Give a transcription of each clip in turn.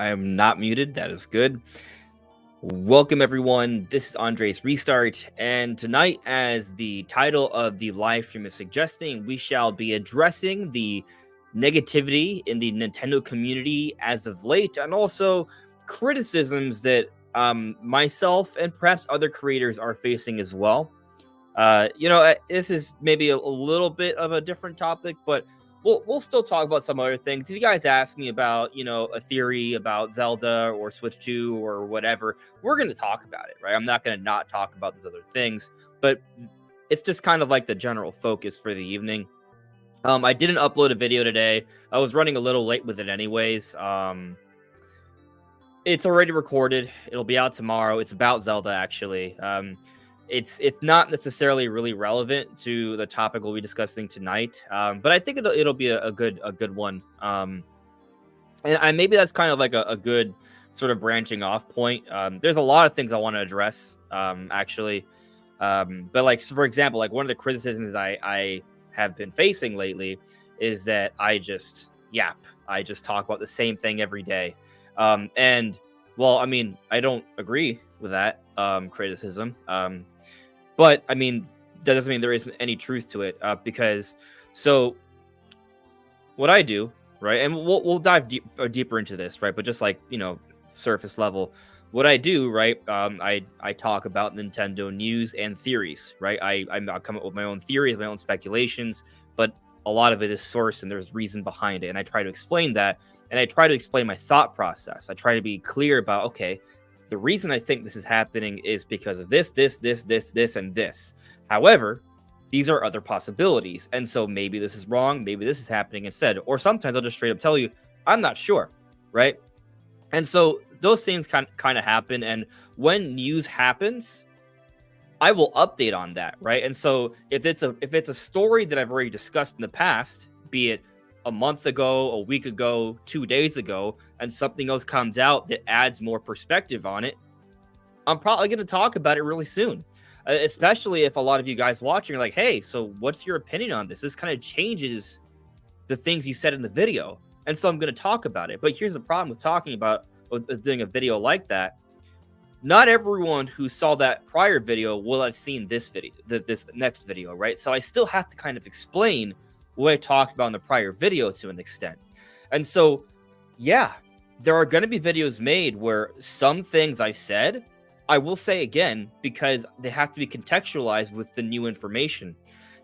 I am not muted. That is good. Welcome, everyone. This is Andre's Restart. And tonight, as the title of the live stream is suggesting, we shall be addressing the negativity in the Nintendo community as of late, and also criticisms that myself and perhaps other creators are facing as well. This is maybe a little bit of a different topic, but we'll still talk about some other things. If you guys ask me about, a theory about Zelda or Switch 2 or whatever, we're going to talk about it, right? I'm not going to not talk about these other things, but it's just kind of like the general focus for the evening. I didn't upload a video today. I was running a little late with it anyways. It's already recorded. It'll be out tomorrow. It's about Zelda, actually. It's not necessarily really relevant to the topic we'll be discussing tonight, but I think it'll be a good one. And maybe that's kind of like a good sort of branching off point. There's a lot of things I want to address, actually, but like, so for example, like one of the criticisms I have been facing lately is that I just talk about the same thing every day, and well, I mean, I don't agree with that criticism. But I mean, that doesn't mean there isn't any truth to it, because so what I do, right, and we'll dive deeper into this, right, but just like, surface level, what I do, right, I talk about Nintendo news and theories, right. I come up with my own theories, my own speculations, but a lot of it is sourced and there's reason behind it, and I try to explain that, and I try to explain my thought process. I try to be clear about, okay, the reason I think this is happening is because of this, and this. However, these are other possibilities. And so maybe this is wrong. Maybe this is happening instead. Or sometimes I'll just straight up tell you, I'm not sure. Right. And so those things kind of happen. And when news happens, I will update on that. Right. And so if it's a story that I've already discussed in the past, be it a month ago, a week ago, 2 days ago, and something else comes out that adds more perspective on it, I'm probably going to talk about it really soon. Especially if a lot of you guys watching are like, hey, so what's your opinion on this? This kind of changes the things you said in the video. And so I'm going to talk about it. But here's the problem with doing a video like that. Not everyone who saw that prior video will have seen this video, this next video, right? So I still have to kind of explain what I talked about in the prior video to an extent. And so, yeah, there are going to be videos made where some things I said, I will say again, because they have to be contextualized with the new information.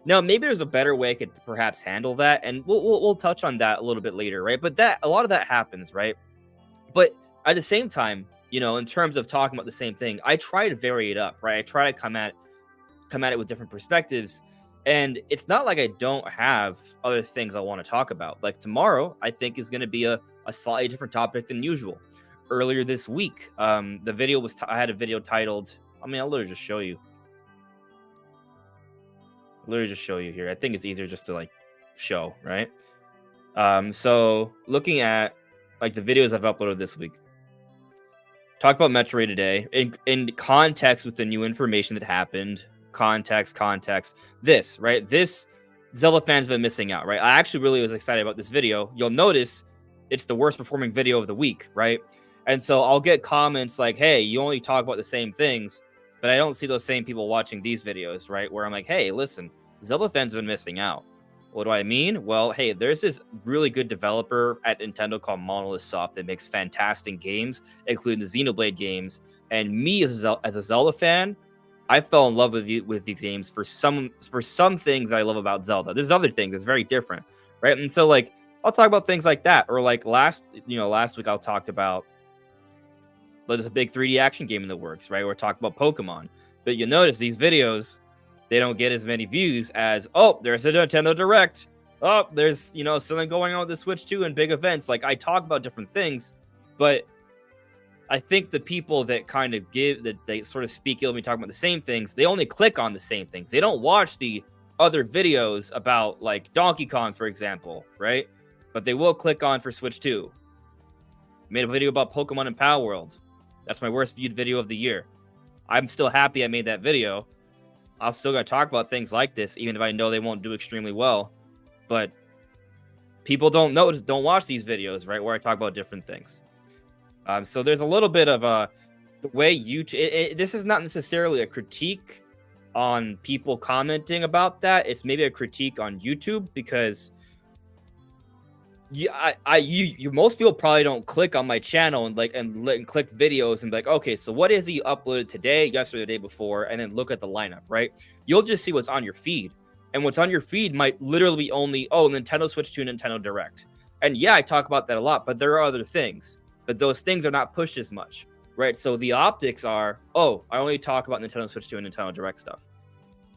Now, maybe there's a better way I could perhaps handle that, and we'll touch on that a little bit later, right? But a lot of that happens, right? But at the same time, in terms of talking about the same thing, I try to vary it up, right? I try to come at it with different perspectives. And it's not like I don't have other things I want to talk about. Like tomorrow, I think is going to be a slightly different topic than usual. Earlier this week, the video was I had a video titled, I'll literally just show you. Here. I think it's easier just to like show, right? So looking at like the videos I've uploaded this week, talk about Metroid today in context with the new information that happened. Context, this, right? This Zelda fans have been missing out, right? I actually really was excited about this video. You'll notice it's the worst performing video of the week, right? And so I'll get comments like, hey, you only talk about the same things, but I don't see those same people watching these videos, right? Where I'm like, hey, listen, Zelda fans have been missing out. What do I mean? Well, hey, there's this really good developer at Nintendo called Monolith Soft that makes fantastic games, including the Xenoblade games. And me as a Zelda fan, I fell in love with these games for some things that I love about Zelda. There's other things that's very different, right? And so like I'll talk about things like that, or like last week I'll talk about there's a big 3D action game in the works, right? We're talking about Pokemon, but you notice these videos, they don't get as many views as there's a Nintendo Direct, there's something going on with the Switch 2 and big events. Like I talk about different things, but I think the people that kind of they sort of speak ill of me talking about the same things, they only click on the same things. They don't watch the other videos about like Donkey Kong, for example, right? But they will click on for Switch 2. Made a video about Pokemon and Pal World. That's my worst viewed video of the year. I'm still happy I made that video. I'm still going to talk about things like this, even if I know they won't do extremely well. But people don't watch these videos, right, where I talk about different things. So there's a little bit of the way YouTube. This is not necessarily a critique on people commenting about that. It's maybe a critique on YouTube because most people probably don't click on my channel and click videos and be like, okay, so what is he uploaded today, yesterday, the day before, and then look at the lineup, right? You'll just see what's on your feed, and what's on your feed might literally be only Nintendo Switch 2, Nintendo Direct, and yeah, I talk about that a lot, but there are other things, but those things are not pushed as much, right? So the optics are, I only talk about Nintendo Switch 2 and Nintendo Direct stuff.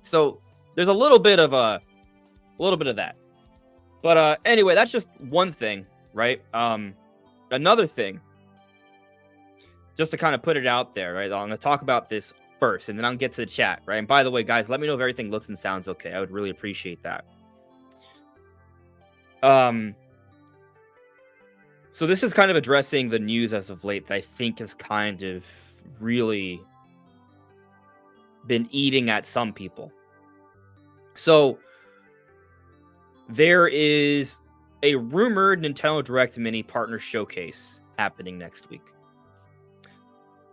So there's a little bit of that. But anyway, that's just one thing, right? Another thing, just to kind of put it out there, right? I'm going to talk about this first, and then I'll get to the chat, right? And by the way, guys, let me know if everything looks and sounds okay. I would really appreciate that. So this is kind of addressing the news as of late that I think has kind of really been eating at some people. So there is a rumored Nintendo Direct Mini partner showcase happening next week.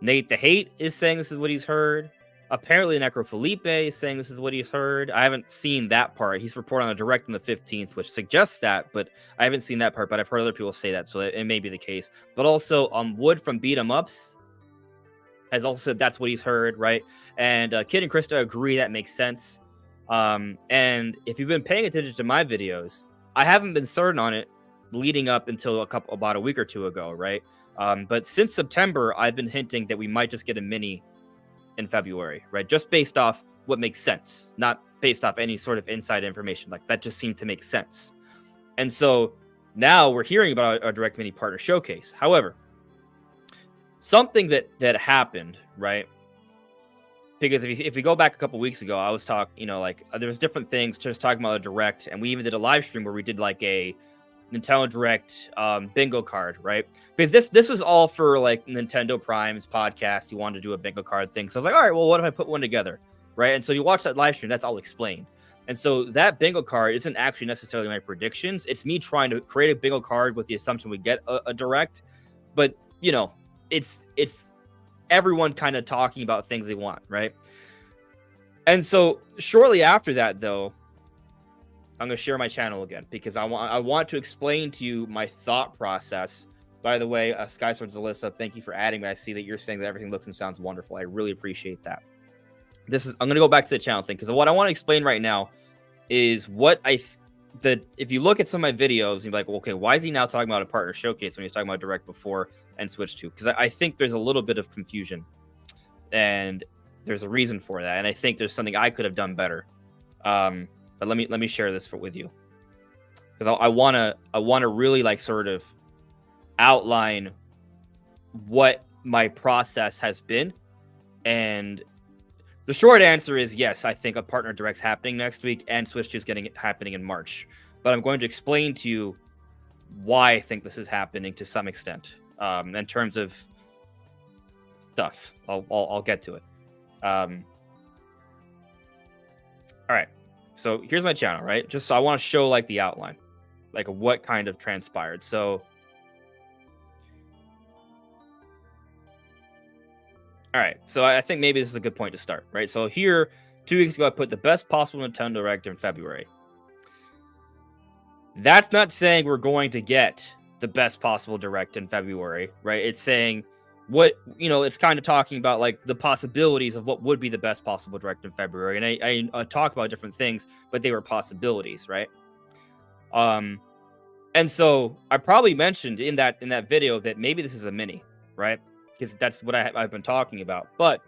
Nate the Hate is saying this is what he's heard. Apparently, Necro Felipe is saying this is what he's heard. I haven't seen that part. He's reporting on a Direct on the 15th, which suggests that, but I haven't seen that part. But I've heard other people say that, so it may be the case. But also, Wood from Beat 'Em Ups has also said that's what he's heard, right? And Kid and Krista agree that makes sense. And if you've been paying attention to my videos, I haven't been certain on it leading up until about a week or two ago, right? But since September, I've been hinting that we might just get a mini in February, right? Just based off what makes sense, not based off any sort of inside information. Like that just seemed to make sense. And so now we're hearing about our Direct Mini partner showcase. However, something that happened, right? Because if we go back a couple weeks ago, I was talking, there was different things just talking about a Direct, and we even did a live stream where we did like a Nintendo Direct bingo card, right? Because this was all for like Nintendo Prime's podcast. You wanted to do a bingo card thing, so I was like, all right, well, what if I put one together, right? And so you watch that live stream, that's all explained. And so that bingo card isn't actually necessarily my predictions. It's me trying to create a bingo card with the assumption we get a Direct, but it's everyone kind of talking about things they want, right? And so shortly after that, though, I'm going to share my channel again because I want to explain to you my thought process. By the way, Skysword's Alyssa, thank you for adding me. I see that you're saying that everything looks and sounds wonderful. I really appreciate that. I'm going to go back to the channel thing because what I want to explain right now is if you look at some of my videos, you're like, well, okay, why is he now talking about a partner showcase when he's talking about Direct before and Switch 2? Because I think there's a little bit of confusion, and there's a reason for that, and I think there's something I could have done better. But let me share this with you, because I wanna really like sort of outline what my process has been, and the short answer is yes. I think a partner Direct's happening next week, and Switch 2 is happening in March. But I'm going to explain to you why I think this is happening to some extent. In terms of stuff, I'll get to it. All right. So here's my channel, right? Just so I want to show like the outline, like what kind of transpired. So, all right. So I think maybe this is a good point to start, right? So here, 2 weeks ago, I put the best possible Nintendo Direct in February. That's not saying we're going to get the best possible Direct in February, right? It's saying it's kind of talking about like the possibilities of what would be the best possible Direct in February. And I talk about different things, but they were possibilities, right? And so I probably mentioned in that video that maybe this is a mini, right? Because that's what I've been talking about. But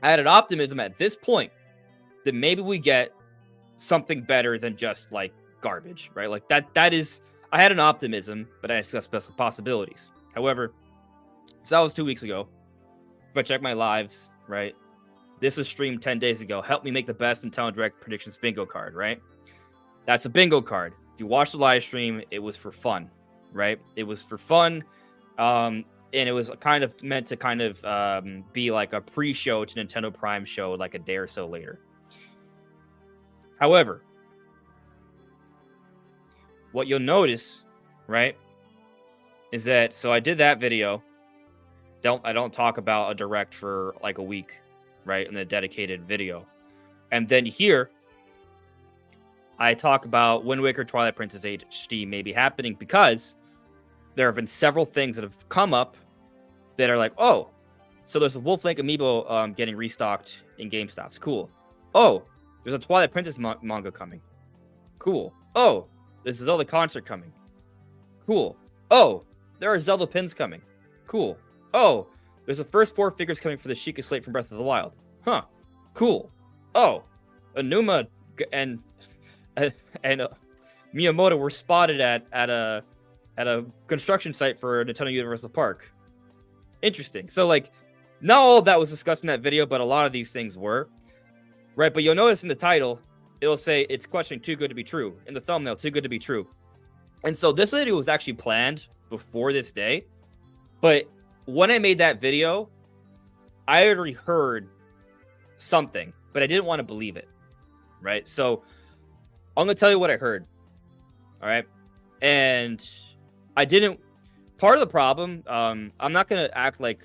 I had an optimism at this point that maybe we get something better than just like garbage, right? Like that is, I had an optimism, but I discussed possibilities. However, so that was 2 weeks ago. If I check my lives, right? This was streamed 10 days ago. Help me make the best Nintendo Direct predictions bingo card, right? That's a bingo card. If you watch the live stream, it was for fun, right? It was for fun. And it was kind of meant to kind of be like a pre-show to Nintendo Prime show like a day or so later. However, what you'll notice, right, is that, so I did that video, I don't talk about a direct for like a week, right? In the dedicated video. And then here I talk about Wind Waker Twilight Princess HD maybe happening because there have been several things that have come up that are like, oh, so there's a Wolf Link amiibo getting restocked in GameStops. Cool. Oh, there's a Twilight Princess manga coming. Cool. Oh, there's a Zelda concert coming. Cool. Oh, there are Zelda pins coming. Cool. Oh, there's the first 4 figures coming for the Sheikah Slate from Breath of the Wild. Huh. Cool. Oh, Anuma and Miyamoto were spotted at a construction site for Nintendo Universal Park. Interesting. So like, not all that was discussed in that video, but a lot of these things were. Right, but you'll notice in the title, it'll say it's questioning too good to be true. In the thumbnail, too good to be true. And so this video was actually planned before this day. But when I made that video, I already heard something, but I didn't want to believe it. Right? So I'm going to tell you what I heard. All right? And I didn't... Part of the problem, I'm not going to act like...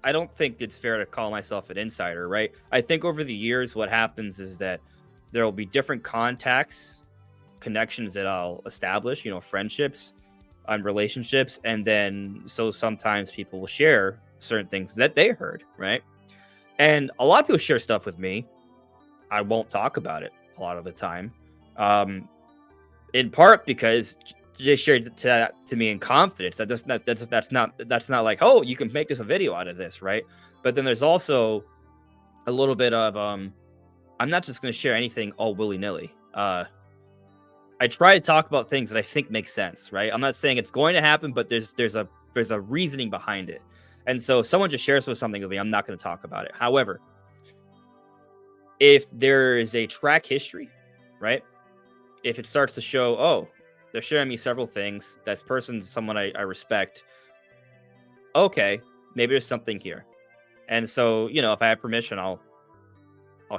I don't think it's fair to call myself an insider, right? I think over the years, what happens is that there will be different contacts, connections that I'll establish, friendships and relationships. And then, so sometimes people will share certain things that they heard, right? And a lot of people share stuff with me. I won't talk about it a lot of the time. In part because they shared it to me in confidence. That's not like, oh, you can make this a video out of this, right? But then there's also a little bit of I'm not just going to share anything all willy-nilly. I try to talk about things that I think make sense, right? I'm not saying it's going to happen, but there's a reasoning behind it. And so if someone just shares with something with me, I'm not going to talk about it. However, if there is a track history, right? If it starts to show, oh, they're sharing me several things. That person's someone I respect. Okay, maybe there's something here. And so, if I have permission, I'll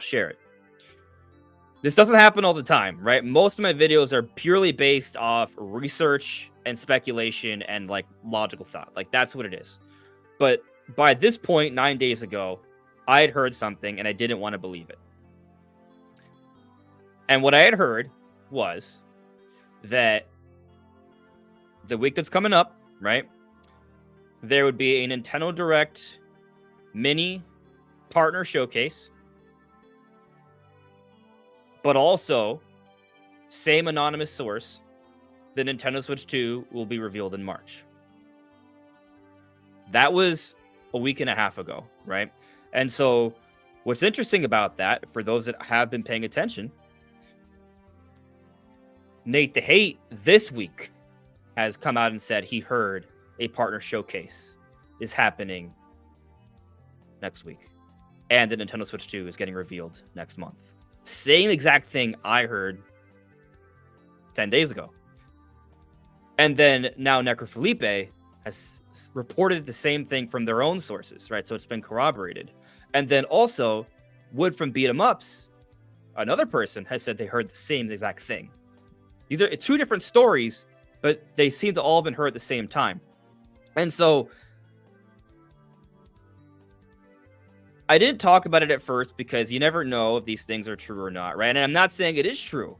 share it. This doesn't happen all the time, right? Most of my videos are purely based off research and speculation and like logical thought. Like that's what it is. But by this point, 9 days ago, I had heard something and I didn't want to believe it. And what I had heard was that the week that's coming up, right, there would be a Nintendo Direct mini partner showcase, but also, same anonymous source, the Nintendo Switch 2 will be revealed in March. That was a week and a half ago, right? And so what's interesting about that, for those that have been paying attention, Nate the Hate this week has come out and said he heard a partner showcase is happening next week. And the Nintendo Switch 2 is getting revealed next month. Same exact thing I heard 10 days ago. And then now Necrofelipe has reported the same thing from their own sources, right? So it's been corroborated. And then also, Wood from Beat 'em Ups, another person, has said they heard the same exact thing. These are 2 different stories, but they seem to all have been heard at the same time. And so I didn't talk about it at first because you never know if these things are true or not, right? And I'm not saying it is true.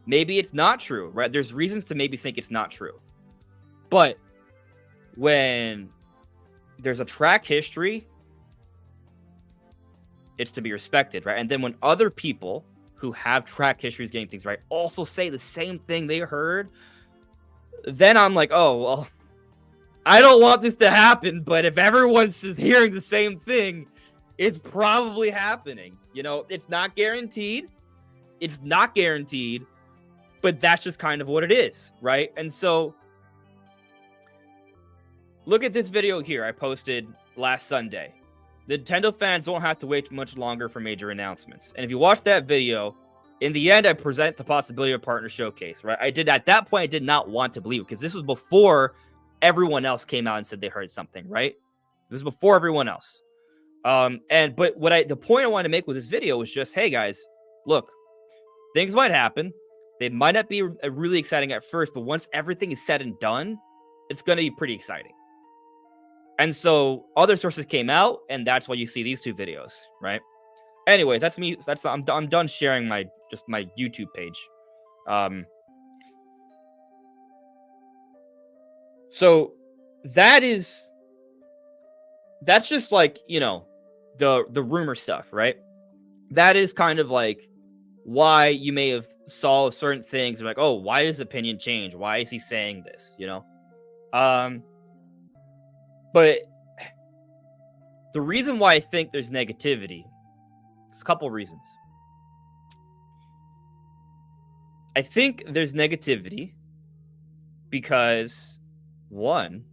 Maybe it's not true, right? There's reasons to maybe think it's not true. But when there's a track history, it's to be respected, right? And then when other people who have track histories getting things right also say the same thing they heard, then I'm like, oh, well, I don't want this to happen, but if everyone's hearing the same thing, it's probably happening. It's not guaranteed. It's not guaranteed, but that's just kind of what it is, right? And so look at this video here I posted last Sunday. Nintendo fans won't have to wait much longer for major announcements. And if you watch that video, in the end, I present the possibility of a partner showcase, right? At that point, I did not want to believe it because this was before everyone else came out and said they heard something, right? This was before everyone else. But the point I wanted to make with this video was just, hey guys, look, things might happen. They might not be really exciting at first, but once everything is said and done, it's going to be pretty exciting. And so other sources came out, and that's why you see these two videos, right? Anyways, that's me. I'm done sharing my YouTube page. Um, so that is that's just like, the rumor stuff, right? That is kind of like why you may have saw certain things like, oh, why does opinion change? Why is he saying this? Um, but the reason why I think there's negativity, there's a couple reasons. I think there's negativity because, one,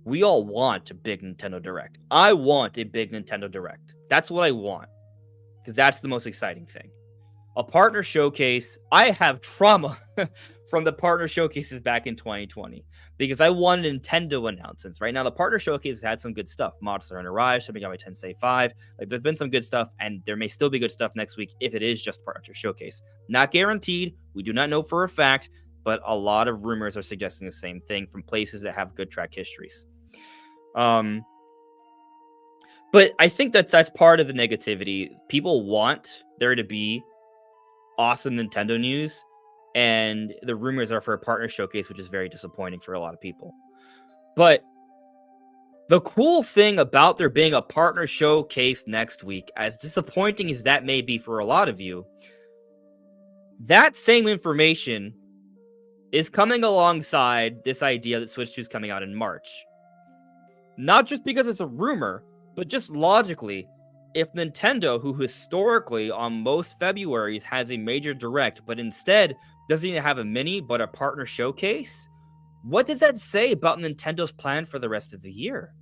we all want a big Nintendo Direct. I want a big Nintendo Direct. That's what I want, because that's the most exciting thing. A partner showcase. I have trauma from the partner showcases back in 2020 because I wanted Nintendo announcements. Right now, the partner showcase had some good stuff. Monster Hunter Rise, Shin Megami Tensei 5. Like, there's been some good stuff, and there may still be good stuff next week if it is just partner showcase. Not guaranteed. We do not know for a fact, but a lot of rumors are suggesting the same thing from places that have good track histories. But I think that's part of the negativity. People want there to be awesome Nintendo news, and the rumors are for a partner showcase, which is very disappointing for a lot of people. But the cool thing about there being a partner showcase next week, as disappointing as that may be for a lot of you, that same information is coming alongside this idea that Switch 2 is coming out in March. Not just because it's a rumor, but just logically, if Nintendo, who historically on most Februaries has a major direct, but instead doesn't even have a mini, but a partner showcase, what does that say about Nintendo's plan for the rest of the year?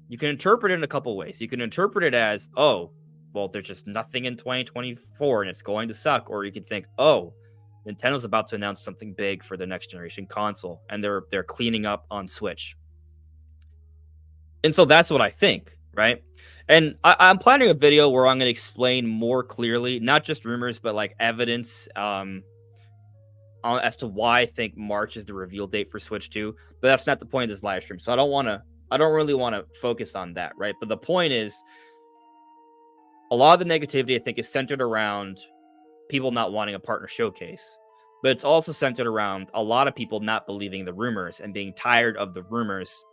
You can interpret it in a couple ways. You can interpret it as, oh, well, there's just nothing in 2024 and it's going to suck. Or you could think, oh, Nintendo's about to announce something big for the next generation console, and they're cleaning up on Switch. And so that's what I think, right? And I'm planning a video where I'm going to explain more clearly, not just rumors, but like evidence as to why I think March is the reveal date for Switch 2. But that's not the point of this live stream. So I don't really want to focus on that, right? But the point is, a lot of the negativity, I think, is centered around people not wanting a partner showcase. But it's also centered around a lot of people not believing the rumors and being tired of the rumors,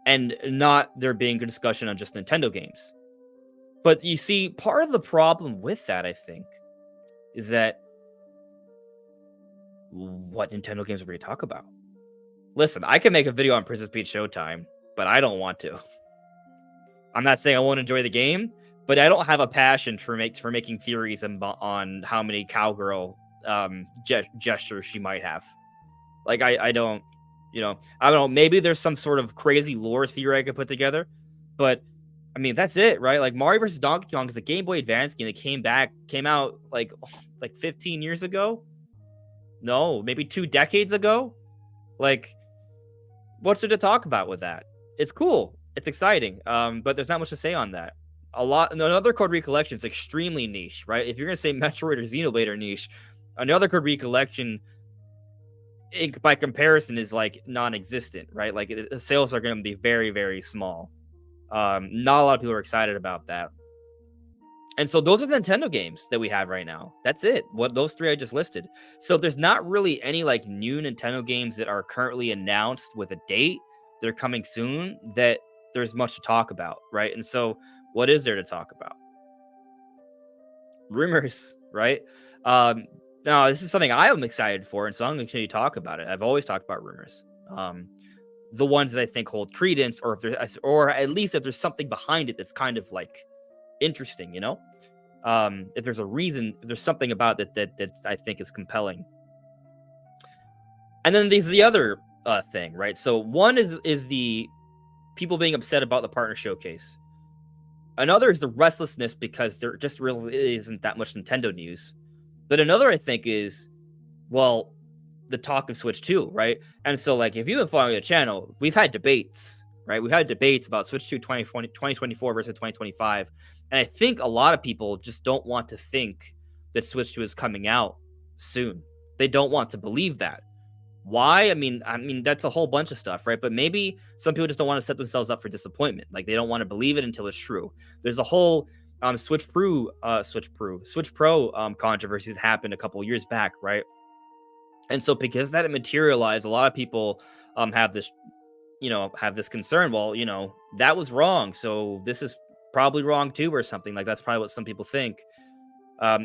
and not there being a discussion on just Nintendo games. But you see, part of the problem with that, I think, is that what Nintendo games are we talk about? Listen, I can make a video on Princess Peach Showtime, but I don't want to. I'm not saying I won't enjoy the game, but I don't have a passion for making theories on how many cowgirl gestures she might have. Like, I don't. I don't know. Maybe there's some sort of crazy lore theory I could put together, but I mean, that's it, right? Like, Mario vs. Donkey Kong is a Game Boy Advance game that came out like 15 years ago. No, maybe 2 decades ago. Like, what's there to talk about with that? It's cool. It's exciting. But there's not much to say on that. Another Code Recollection is extremely niche, right? If you're gonna say Metroid or Xenoblade are niche, another Code Recollection, by comparison, is like non-existent, right? Like, the sales are going to be very, very small. Not a lot of people are excited about that. And so those are the Nintendo games that we have right now. That's it. What those 3 I just listed. So there's not really any like new Nintendo games that are currently announced with a date. They're coming soon that there's much to talk about, right? And so what is there to talk about? Rumors, right? Now, this is something I am excited for, and so I'm going to continue to talk about it. I've always talked about rumors. The ones that I think hold credence, or at least if there's something behind it that's kind of like interesting, if there's a reason, if there's something about it that I think is compelling. And then there's the other thing, right? So one is the people being upset about the partner showcase. Another is the restlessness because there just really isn't that much Nintendo news. But another, I think, is, well, the talk of Switch 2, right? And so, like, if you've been following the channel, we've had debates, right? We've had debates about Switch 2 2024 versus 2025. And I think a lot of people just don't want to think that Switch 2 is coming out soon. They don't want to believe that. Why? I mean that's a whole bunch of stuff, right? But maybe some people just don't want to set themselves up for disappointment. Like they don't want to believe it until it's true. There's a whole Switch Pro controversy that happened a couple of years back, right? And so because that it materialized, a lot of people have this, have this concern. Well, that was wrong, so this is probably wrong too, or something like that's probably what some people think.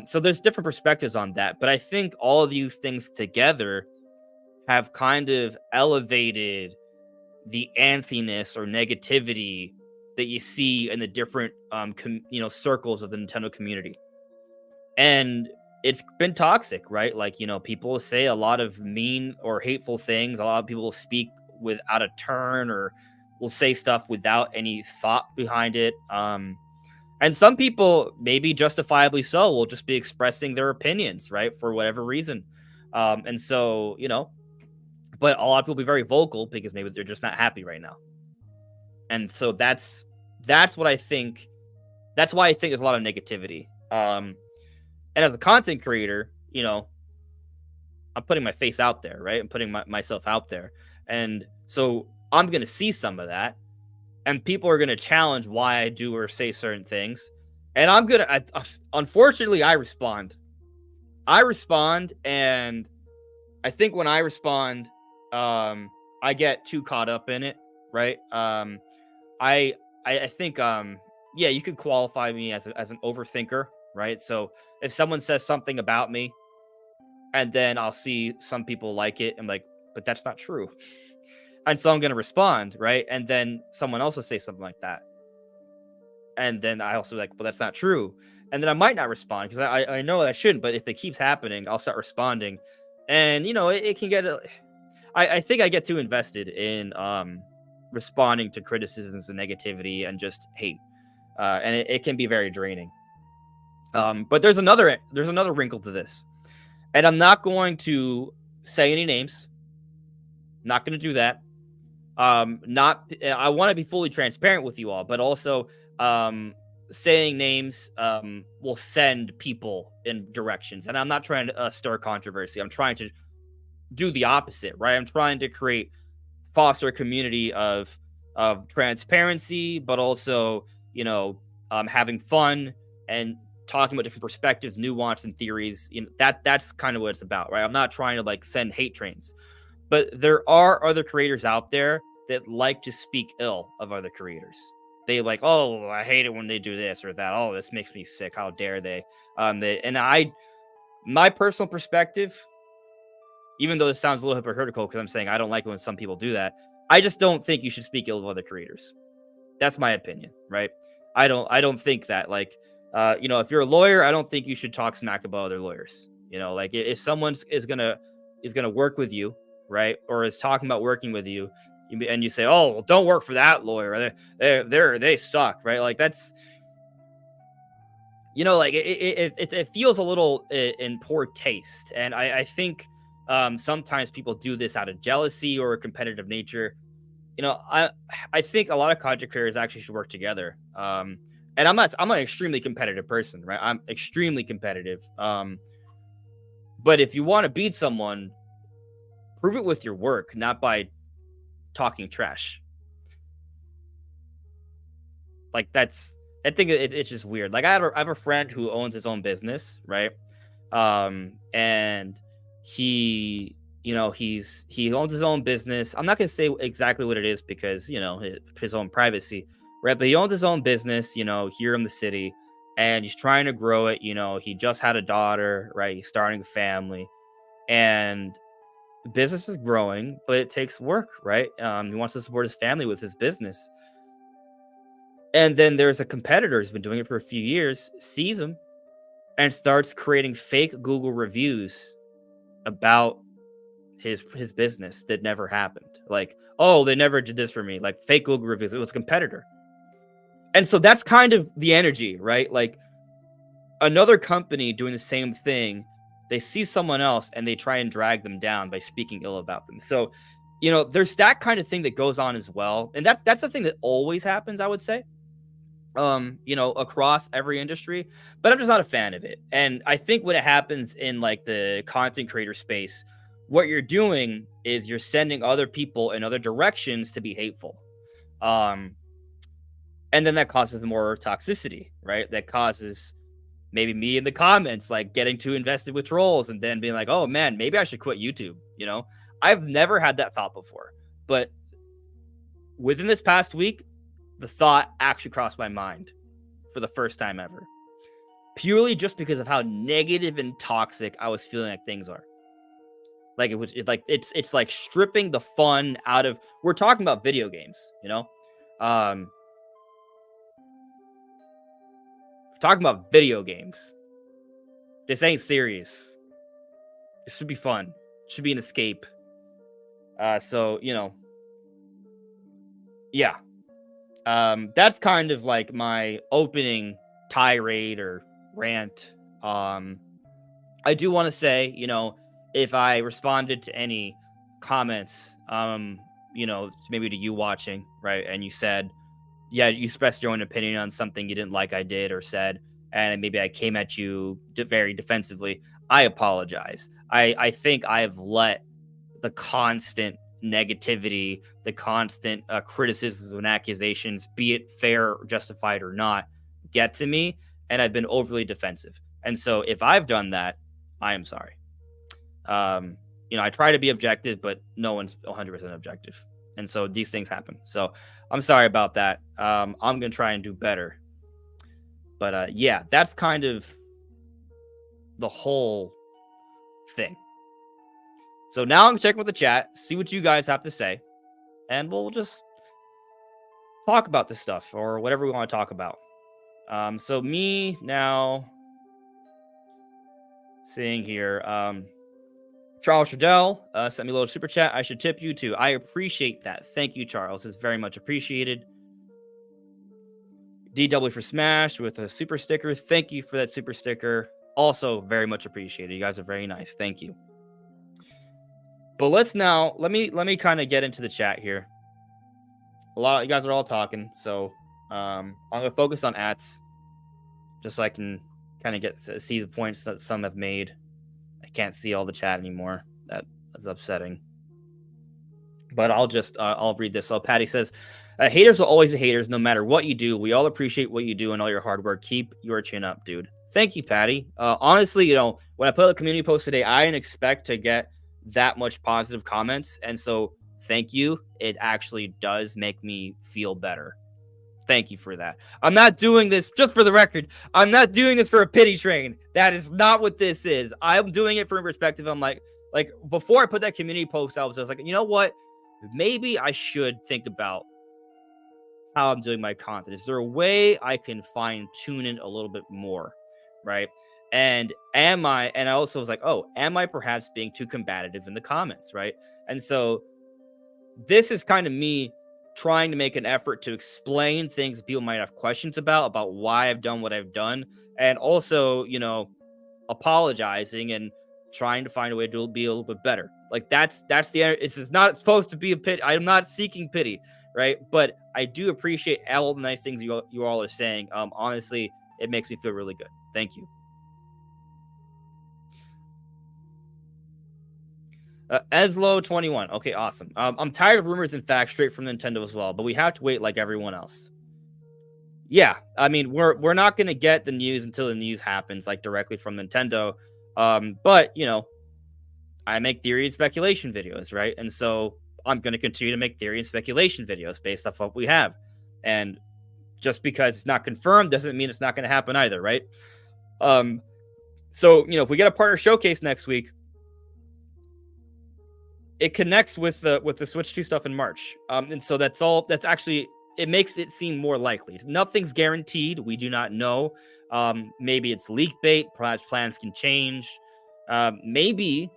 So there's different perspectives on that, but I think all of these things together have kind of elevated the anthiness or negativity that you see in the different circles of the Nintendo community. And it's been toxic, right? Like, people say a lot of mean or hateful things. A lot of people speak without a turn or will say stuff without any thought behind it. And some people, maybe justifiably so, will just be expressing their opinions, right? For whatever reason. And so, but a lot of people be very vocal because maybe they're just not happy right now. And so that's what I think. That's why I think there's a lot of negativity. And as a content creator, I'm putting my face out there, right? I'm putting myself out there. And so I'm going to see some of that. And people are going to challenge why I do or say certain things. And unfortunately, I respond. And I think when I respond, I get too caught up in it, right? I think, yeah, you could qualify me as an overthinker, right? So if someone says something about me, and then I'll see some people like it, I'm like, but that's not true. And so I'm gonna respond, right? And then someone else will say something like that, and then I also like, well, that's not true. And then I might not respond because I know that I shouldn't, but if it keeps happening, I'll start responding, and it can get. I think I get too invested in responding to criticisms and negativity and just hate, and it can be very draining. But there's another wrinkle to this, and I'm not going to say any names. Not going to do that. Not I want to be fully transparent with you all, but also saying names will send people in directions, and I'm not trying to stir controversy. I'm trying to do the opposite, right? I'm trying to foster a community of transparency, but also having fun and talking about different perspectives, nuance, and theories. That's kind of what it's about, right? I'm not trying to like send hate trains, but there are other creators out there that like to speak ill of other creators. They like, oh, I hate it when they do this or that. Oh, this makes me sick. How dare they? My personal perspective, even though this sounds a little hypocritical because I'm saying I don't like it when some people do that, I just don't think you should speak ill of other creators. That's my opinion, right? I don't think that, like, if you're a lawyer, I don't think you should talk smack about other lawyers. Like if someone is gonna work with you, right, or is talking about working with you, and you say, oh, well, don't work for that lawyer, they suck, right? Like that's, like it feels a little in poor taste, and I think sometimes people do this out of jealousy or a competitive nature. I think a lot of content creators actually should work together. And I'm an extremely competitive person, right? I'm extremely competitive. But if you want to beat someone, prove it with your work, not by talking trash. Like I think it's just weird. Like I have a friend who owns his own business, right? And he he owns his own business. I'm not gonna say exactly what it is because his own privacy, right? But he owns his own business, here in the city, and he's trying to grow it. He just had a daughter, right? He's starting a family, and the business is growing, but it takes work, right? He wants to support his family with his business, and then there's a competitor who's been doing it for a few years, sees him, and starts creating fake Google reviews about his business that never happened. Like, oh, they never did this for me. Like fake Google reviews. It was a competitor. And so that's kind of the energy, right? Like another company doing the same thing, they see someone else and they try and drag them down by speaking ill about them. So, there's that kind of thing that goes on as well. And that's the thing that always happens, I would say. Across every industry, but I'm just not a fan of it. And I think when it happens in like the content creator space, what you're doing is you're sending other people in other directions to be hateful. Um, and then that causes more toxicity, right? That causes maybe me in the comments like getting too invested with trolls and then being like, oh man, maybe I should quit YouTube. I've never had that thought before, but within this past week, the thought actually crossed my mind for the first time ever, purely just because of how negative and toxic I was feeling like things are. Like it's like stripping the fun out of. We're talking about video games, um, we're talking about video games. This ain't serious. This should be fun. It should be an escape. So yeah. That's kind of like my opening tirade or rant. I do want to say, if I responded to any comments, maybe to you watching, right, and you said, yeah, you expressed your own opinion on something you didn't like I did or said, and maybe I came at you very defensively, I apologize. I think I've let the constant negativity, the constant criticisms and accusations, be it fair, justified or not, get to me, and I've been overly defensive. And so if I've done that, I am sorry. I try to be objective, but no one's 100% objective. And so these things happen. So I'm sorry about that. I'm going to try and do better. But yeah, that's kind of the whole thing. So now I'm checking with the chat, see what you guys have to say, and we'll just talk about this stuff or whatever we want to talk about. So me now seeing here, Charles Shadell sent me a little super chat. I should tip you too. I appreciate that. Thank you, Charles. It's very much appreciated. DW for Smash with a super sticker. Thank you for that super sticker. Also very much appreciated. You guys are very nice. Thank you. But let me kind of get into the chat here. A lot of you guys are all talking, so I'm gonna focus on ats, just so I can kind of see the points that some have made. I can't see all the chat anymore. That is upsetting. But I'll read this. So Patty says, haters will always be haters no matter what you do. We all appreciate what you do and all your hard work. Keep your chin up, dude. Thank you, Patty. Honestly, when I put a community post today, I didn't expect to get that much positive comments. And so thank you. It actually does make me feel better. Thank you for that. I'm not doing this, just for the record, I'm not doing this for a pity train. That is not what this is. I'm doing it from a perspective. I'm like before I put that community post out, I was like, you know what? Maybe I should think about how I'm doing my content. Is there a way I can fine tune it a little bit more? Right. And I also was like, oh, am I perhaps being too combative in the comments? Right. And so this is kind of me trying to make an effort to explain things that people might have questions about why I've done what I've done. And also, apologizing and trying to find a way to be a little bit better. Like that's it's not supposed to be a pity. I'm not seeking pity. Right. But I do appreciate all the nice things you all are saying. Honestly, it makes me feel really good. Thank you. Eslo21. Okay, awesome. I'm tired of rumors and facts straight from Nintendo as well, but we have to wait like everyone else. Yeah, I mean, we're not going to get the news until the news happens, like directly from Nintendo. But, I make theory and speculation videos, right? And so I'm going to continue to make theory and speculation videos based off what we have. And just because it's not confirmed doesn't mean it's not going to happen either, right? So, if we get a partner showcase next week, it connects with the Switch 2 stuff in March. And so that's actually, it makes it seem more likely. Nothing's guaranteed. We do not know. Maybe it's leak bait. Perhaps plans can change. Maybe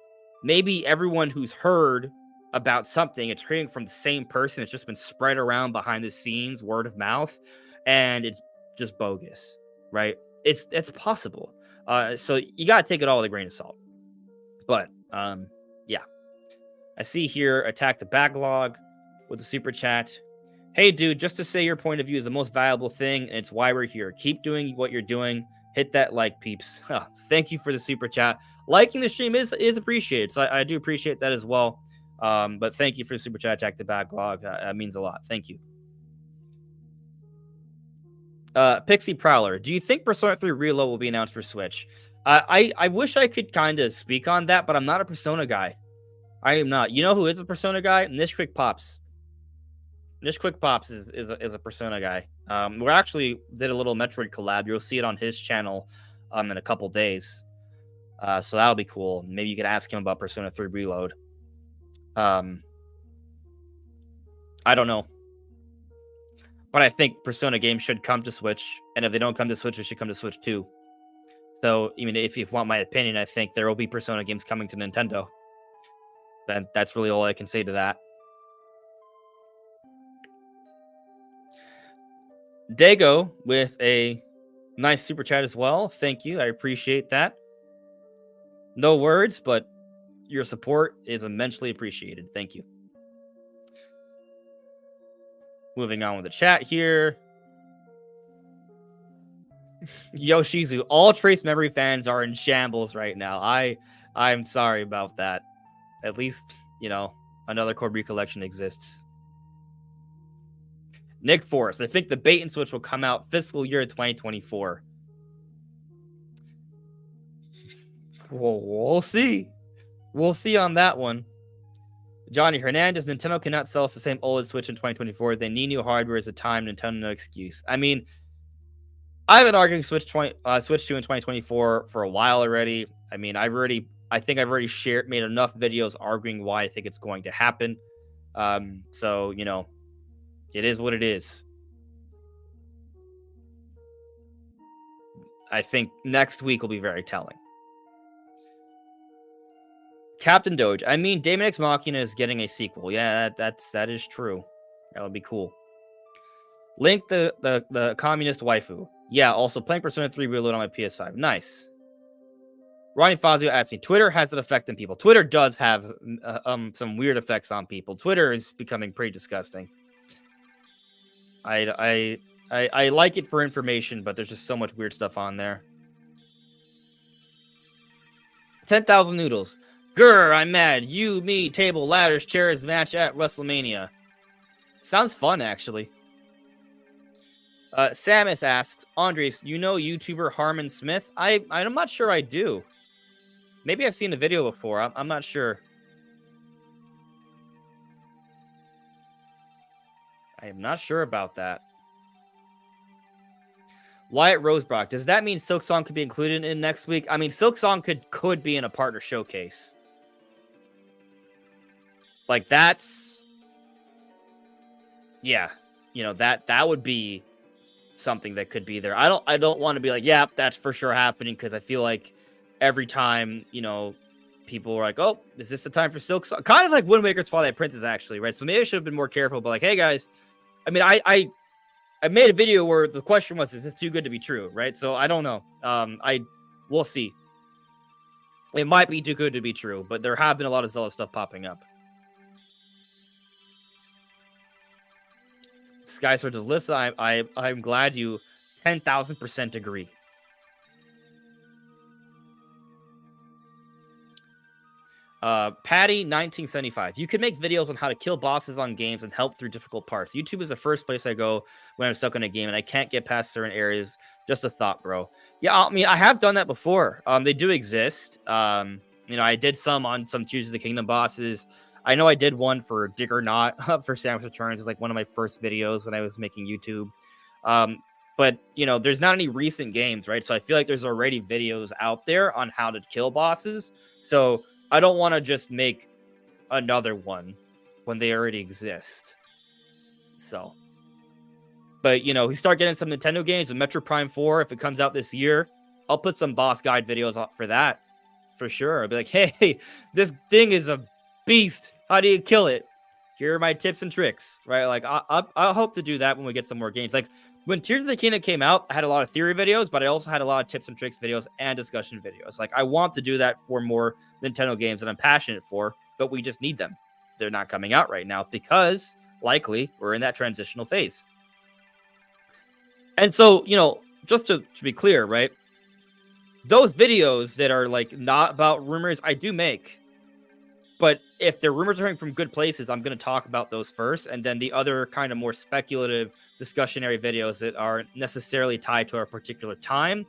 everyone who's heard about something, it's hearing from the same person. It's just been spread around behind the scenes, word of mouth, and it's just bogus, right? It's possible. So you got to take it all with a grain of salt. But yeah. I see here, attack the backlog with the super chat. Hey, dude, just to say your point of view is the most valuable thing, and it's why we're here. Keep doing what you're doing. Hit that like, peeps. Thank you for the super chat. Liking the stream is appreciated, so I do appreciate that as well. But thank you for the super chat. Jack the backlog. That means a lot. Thank you. Pixie Prowler, do you think Persona 3 Reload will be announced for Switch? I wish I could kind of speak on that, but I'm not a Persona guy. I am not. You know who is a Persona guy? Nish Quick Pops. Nish Quick Pops is a Persona guy. We actually did a little Metroid collab. You'll see it on his channel in a couple days. So that'll be cool. Maybe you could ask him about Persona 3 Reload. I don't know. But I think Persona games should come to Switch. And if they don't come to Switch, they should come to Switch too. So, I mean, if you want my opinion, I think there will be Persona games coming to Nintendo. Then that's really all I can say to that. Dago with a nice super chat as well. Thank you. I appreciate that. No words, but your support is immensely appreciated. Thank you. Moving on with the chat here. Yoshizu, all Trace Memory fans are in shambles right now. I'm sorry about that. At least, you know, another Core recollection exists. Nick Forrest, I think the bait and switch will come out fiscal year 2024. We'll see. We'll see on that one. Johnny Hernandez, Nintendo cannot sell us the same OLED Switch in 2024. They need new hardware as a time. Nintendo, no excuse. I mean, I've been arguing Switch 2 in 2024 for a while already. I mean, I think I've already made enough videos arguing why I think it's going to happen. So, you know, it is what it is. I think next week will be very telling. Captain Doge. I mean, Daemon X Machina is getting a sequel. Yeah, that is true. That would be cool. Link the communist waifu. Yeah, also playing Persona 3 Reload on my PS5. Nice. Ronnie Fazio asking, Twitter has an effect on people. Twitter does have some weird effects on people. Twitter is becoming pretty disgusting. I like it for information, but there's just so much weird stuff on there. 10,000 noodles. Grr, I'm mad. You, me, table, ladders, chairs, match at WrestleMania. Sounds fun, actually. Samus asks, Andres, you know YouTuber Harmon Smith? I'm not sure I do. Maybe I've seen the video before. I'm not sure. I am not sure about that. Wyatt Rosebrock, does that mean Silksong could be included in next week? I mean, Silksong could be in a partner showcase. Like, that's... Yeah. You know, that would be something that could be there. I don't want to be like, yeah, that's for sure happening, because I feel like every time, you know, people are like, oh, is this the time for Silksong? Kind of like Wind Waker Twilight Princess, actually, right? So maybe I should have been more careful, but like, hey, guys, I mean, I made a video where the question was, is this too good to be true, right? So I don't know. We'll see. It might be too good to be true, but there have been a lot of Zelda stuff popping up. Sky Sword to Alyssa, I'm glad you 10,000% agree. Patty 1975. You could make videos on how to kill bosses on games and help through difficult parts. YouTube is the first place I go when I'm stuck in a game and I can't get past certain areas. Just a thought, bro. Yeah, I mean, I have done that before. They do exist. You know, I did some on some Tears of the Kingdom bosses. I know I did one for Dig or Not for Samus Returns. It's like one of my first videos when I was making YouTube. But, you know, there's not any recent games, right? So I feel like there's already videos out there on how to kill bosses. So I don't want to just make another one when they already exist. So, but, you know, we start getting some Nintendo games with Metro Prime 4. If it comes out this year, I'll put some boss guide videos up for that for sure. I'll be like, hey, this thing is a beast. How do you kill it? Here are my tips and tricks, right? Like, I'll hope to do that when we get some more games. Like, when Tears of the Kingdom came out, I had a lot of theory videos, but I also had a lot of tips and tricks videos and discussion videos. Like, I want to do that for more Nintendo games that I'm passionate for, but we just need them. They're not coming out right now because, likely, we're in that transitional phase. And so, you know, just to be clear, right? those videos that are like not about rumors, I do make. But if the rumors are coming from good places, I'm going to talk about those first. And then the other kind of more speculative discussionary videos that aren't necessarily tied to a particular time,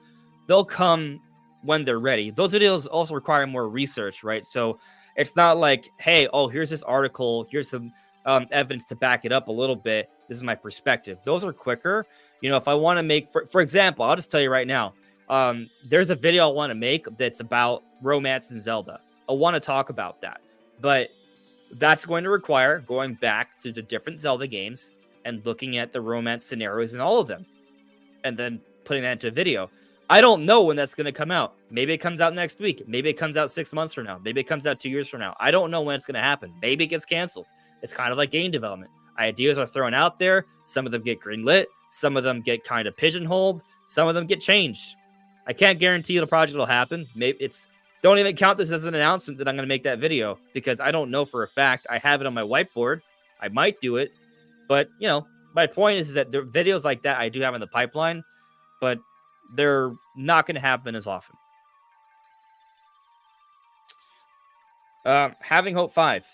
they'll come when they're ready. Those videos also require more research, right? So it's not like, hey, oh, here's this article, here's some evidence to back it up a little bit. This is my perspective. Those are quicker. You know, if I want to make, for example, I'll just tell you right now, there's a video I want to make that's about romance in Zelda. I want to talk about that. But that's going to require going back to the different Zelda games and looking at the romance scenarios in all of them and then putting that into a video. I don't know when that's going to come out. Maybe it comes out next week. Maybe it comes out 6 months from now. Maybe it comes out 2 years from now. I don't know when it's going to happen. Maybe it gets canceled. It's kind of like game development. Ideas are thrown out there. Some of them get greenlit. Some of them get kind of pigeonholed. Some of them get changed. I can't guarantee the project will happen. Maybe it's don't even count this as an announcement that I'm going to make that video because I don't know for a fact. I have it on my whiteboard. I might do it. But, you know, my point is that the videos like that I do have in the pipeline, but they're not going to happen as often. Having Hope 5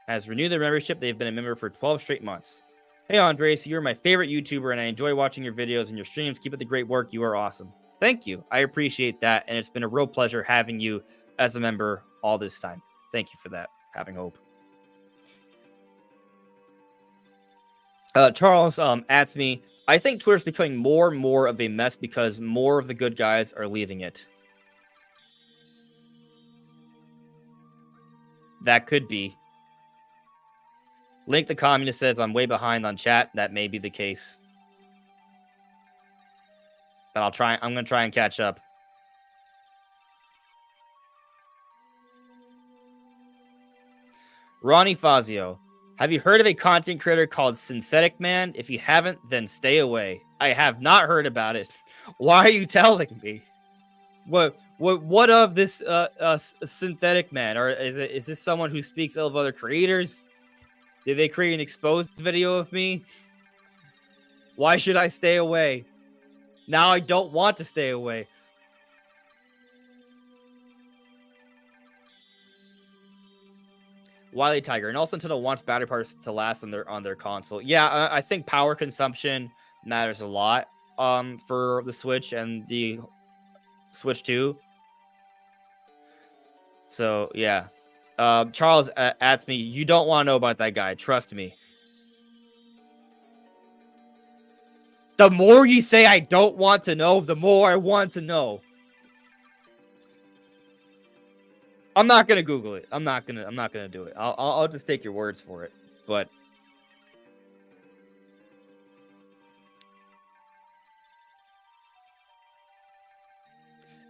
has renewed their membership. They've been a member for 12 straight months. Hey, Andres, you're my favorite YouTuber, and I enjoy watching your videos and your streams. Keep up the great work. You are awesome. Thank you. I appreciate that, and it's been a real pleasure having you as a member all this time. Thank you for that, Having Hope. Charles asks me, I think Twitter's becoming more and more of a mess because more of the good guys are leaving it. That could be. Link the Communist says I'm way behind on chat. That may be the case. But I'm going to try and catch up. Ronnie Fazio. Have you heard of a content creator called Synthetic Man? If you haven't, then stay away. I have not heard about it. Why are you telling me? What of this Synthetic Man? Or is this someone who speaks ill of other creators? Did they create an exposed video of me? Why should I stay away? Now I don't want to stay away. Wily Tiger. And also Nintendo wants battery parts to last on their console. Yeah, I think power consumption matters a lot for the Switch and the Switch 2. So, yeah. Charles asks me, you don't want to know about that guy. Trust me. The more you say I don't want to know, the more I want to know. I'm not gonna Google it. I'm not gonna do it. I'll just take your words for it. But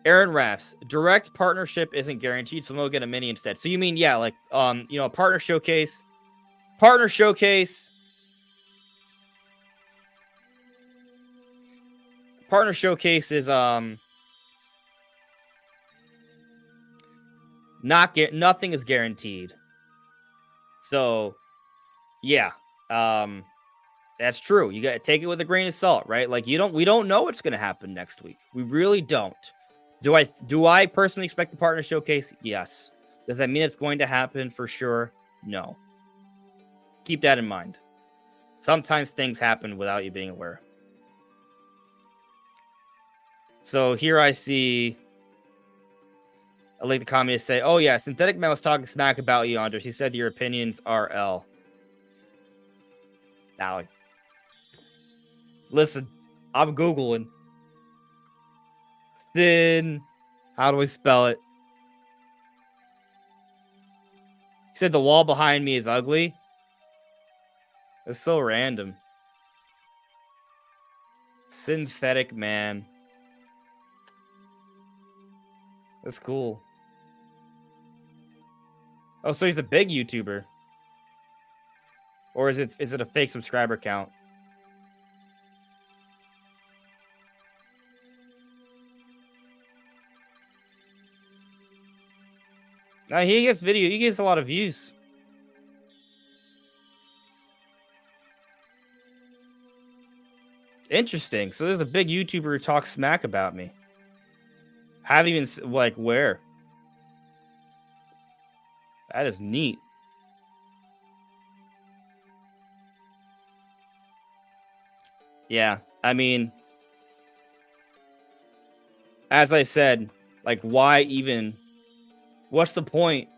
Aaron Rass, direct partnership isn't guaranteed, so we'll get a mini instead. So you mean, yeah, like you know, a partner showcase. Partner showcase is nothing is guaranteed. So yeah, that's true. You got to take it with a grain of salt, right? Like we don't know what's going to happen next week. We really don't. Do I personally expect the partner showcase? Yes. Does that mean it's going to happen for sure? No. Keep that in mind. Sometimes things happen without you being aware. So here I see I like the communists say, oh yeah, Synthetic Man was talking smack about you, Andres. He said your opinions are L. Now, listen, I'm Googling. Thin. How do I spell it? He said the wall behind me is ugly. That's so random. Synthetic Man. That's cool. Oh, so he's a big YouTuber. Or is it a fake subscriber count? He gets a lot of views. Interesting. So there's a big YouTuber who talks smack about me. Have even like where? That is neat. Yeah, I mean, as I said, like why even? What's the point?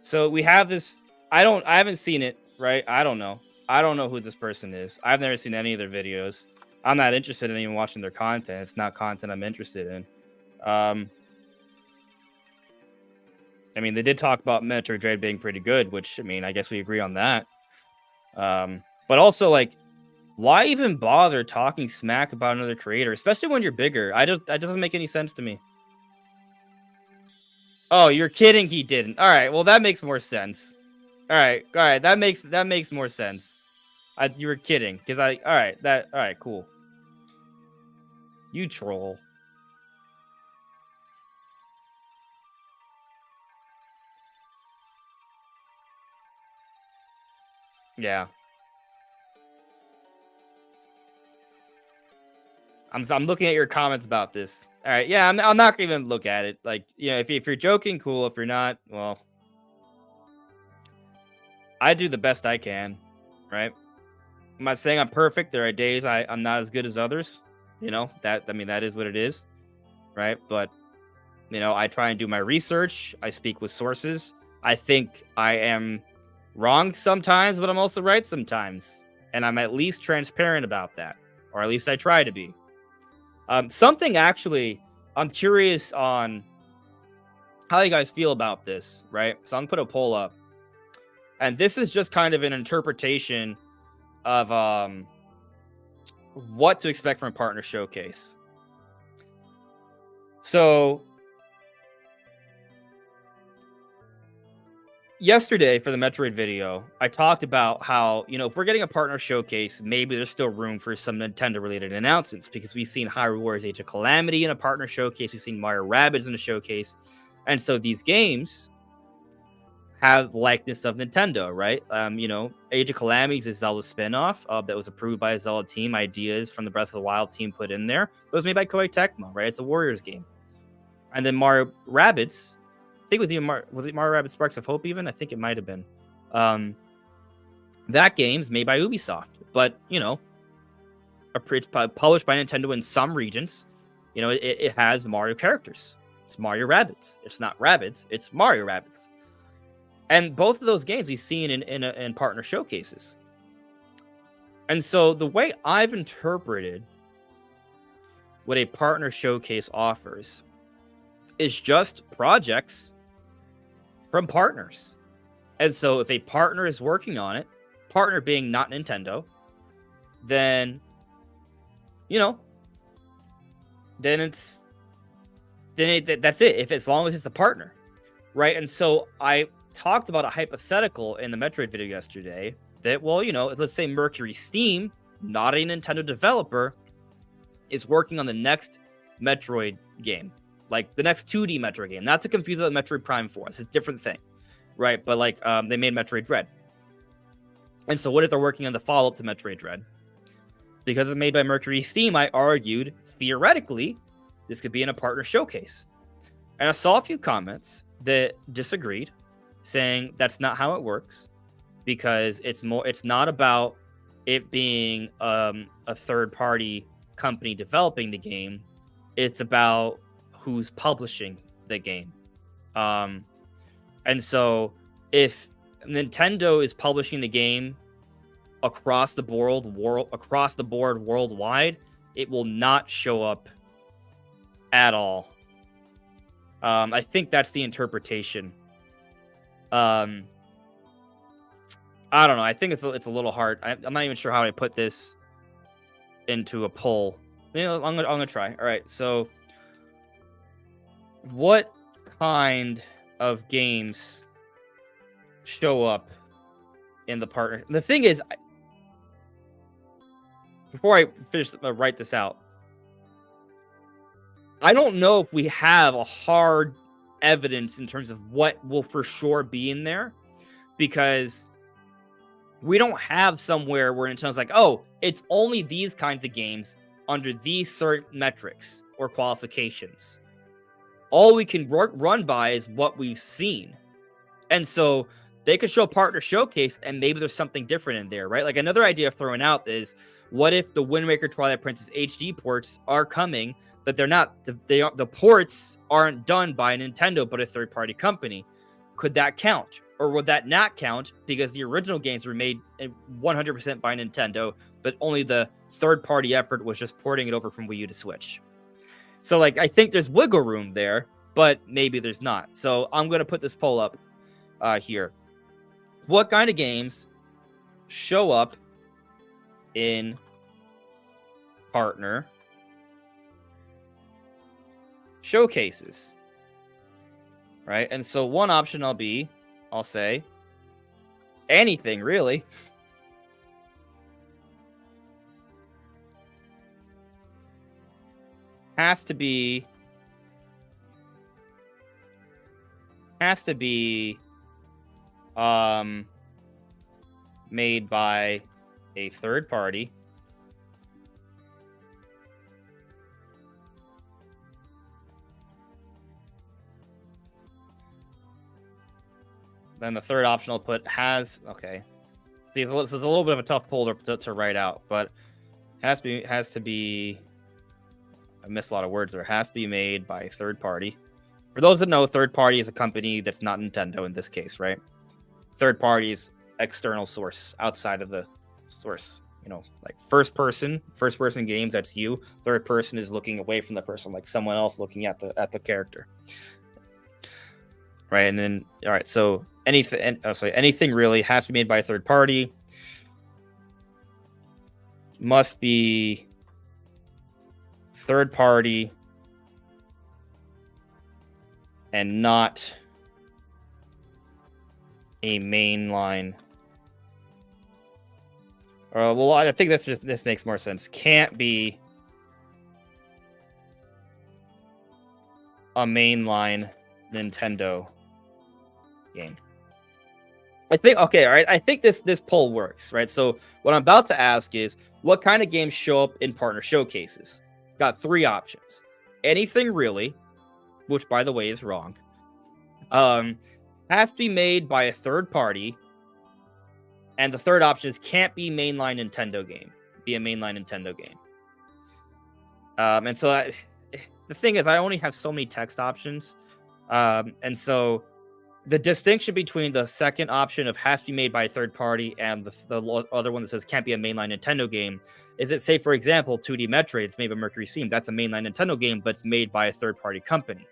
So we have this. I haven't seen it, right? I don't know. I don't know who this person is. I've never seen any of their videos. I'm not interested in even watching their content. It's not content I'm interested in. I mean, they did talk about Metroid Dread being pretty good, which I mean, I guess we agree on that. But also, like, why even bother talking smack about another creator, especially when you're bigger? That doesn't make any sense to me. Oh, you're kidding? He didn't. All right, well that makes more sense. All right, that makes more sense. You were kidding because all right, cool. You troll. Yeah. I'm looking at your comments about this. All right, yeah, I'm not gonna even look at it. Like, you know, if you're joking, cool. If you're not, well, I do the best I can, right? I'm not saying I'm perfect. There are days I'm not as good as others. You know, I mean, that is what it is, right? But, you know, I try and do my research. I speak with sources. I think I am wrong sometimes, but I'm also right sometimes. And I'm at least transparent about that, or at least I try to be. Something actually, I'm curious on how you guys feel about this, right? So I'm gonna put a poll up. And this is just kind of an interpretation of what to expect from a partner showcase. So yesterday for the Metroid video, I talked about how, you know, if we're getting a partner showcase, maybe there's still room for some Nintendo related announcements because we've seen Hyrule Warriors Age of Calamity in a partner showcase, we've seen Mario Rabbids in a showcase. And so these games have likeness of Nintendo, right? You know, Age of Calamity is a Zelda spinoff that was approved by a Zelda team. Ideas from the Breath of the Wild team put in there. It was made by Koei Tecmo, right? It's a Warriors game. And then Mario Rabbids, I think it was even was it Mario Rabbids Sparks of Hope even? I think it might have been. That game's made by Ubisoft, but you know, it's published by Nintendo in some regions. You know, it has Mario characters. It's Mario Rabbids. It's not Rabbids. It's Mario Rabbids. And both of those games we've seen in partner showcases. And so the way I've interpreted what a partner showcase offers is just projects from partners. And so if a partner is working on it, partner being not Nintendo, then, you know, that's it. If as long as it's a partner, right? And so I talked about a hypothetical in the Metroid video yesterday that, well, you know, let's say Mercury Steam, not a Nintendo developer, is working on the next Metroid game, like the next 2D Metroid game, not to confuse it with Metroid Prime 4. It's a different thing, right? But like they made Metroid Dread. And so what if they're working on the follow-up to Metroid Dread? Because it's made by Mercury Steam, I argued, theoretically, this could be in a partner showcase. And I saw a few comments that disagreed, saying that's not how it works, because it's not about it being a third-party company developing the game. It's about who's publishing the game. And so if Nintendo is publishing the game across the board worldwide, it will not show up at all. I think that's the interpretation. I don't know. I think it's a little hard. I'm not even sure how I put this into a poll. You know, I'm gonna try. All right. So, what kind of games show up in the partner? The thing is, before I finish write this out, I don't know if we have a hard evidence in terms of what will for sure be in there, because we don't have somewhere where Nintendo's like, oh, it's only these kinds of games under these certain metrics or qualifications. all we can run by is what we've seen. And so they could show Partner Showcase, and maybe there's something different in there, right? Like, another idea throwing out is, what if the Wind Waker Twilight Princess HD ports are coming, but they're not, the ports aren't done by Nintendo, but a third-party company? Could that count? Or would that not count because the original games were made 100% by Nintendo, but only the third-party effort was just porting it over from Wii U to Switch? So, like, I think there's wiggle room there, but maybe there's not. So I'm going to put this poll up here. What kind of games show up in Partner Showcases? Right? And so one option I'll say anything, really. Has to be made by a third party. Then the third option I'll put has, okay. See, it's a little bit of a tough poll to write out, but has to be, I missed a lot of words there. Has to be made by a third party. For those that know, third party is a company that's not Nintendo in this case, right? Third party is external source outside of the source. You know, like first person games, that's you. Third person is looking away from the person, like someone else looking at the character. Right, and then all right, so anything really has to be made by a third party. Must be third party and not a mainline. Well, I think this makes more sense. Can't be a mainline Nintendo game. I think, okay, all right. I think this poll works, right? So what I'm about to ask is, what kind of games show up in Partner Showcases? Got 3 options. Anything really, which by the way is wrong. Has to be made by a third party. And the third option is can't be mainline Nintendo game. Be a mainline Nintendo game. And so the thing is, I only have so many text options. And so the distinction between the second option of has to be made by a third party and the other one that says can't be a mainline Nintendo game is it, say, for example, 2D Metroid, it's made by Mercury Steam. That's a mainline Nintendo game, but it's made by a third-party company,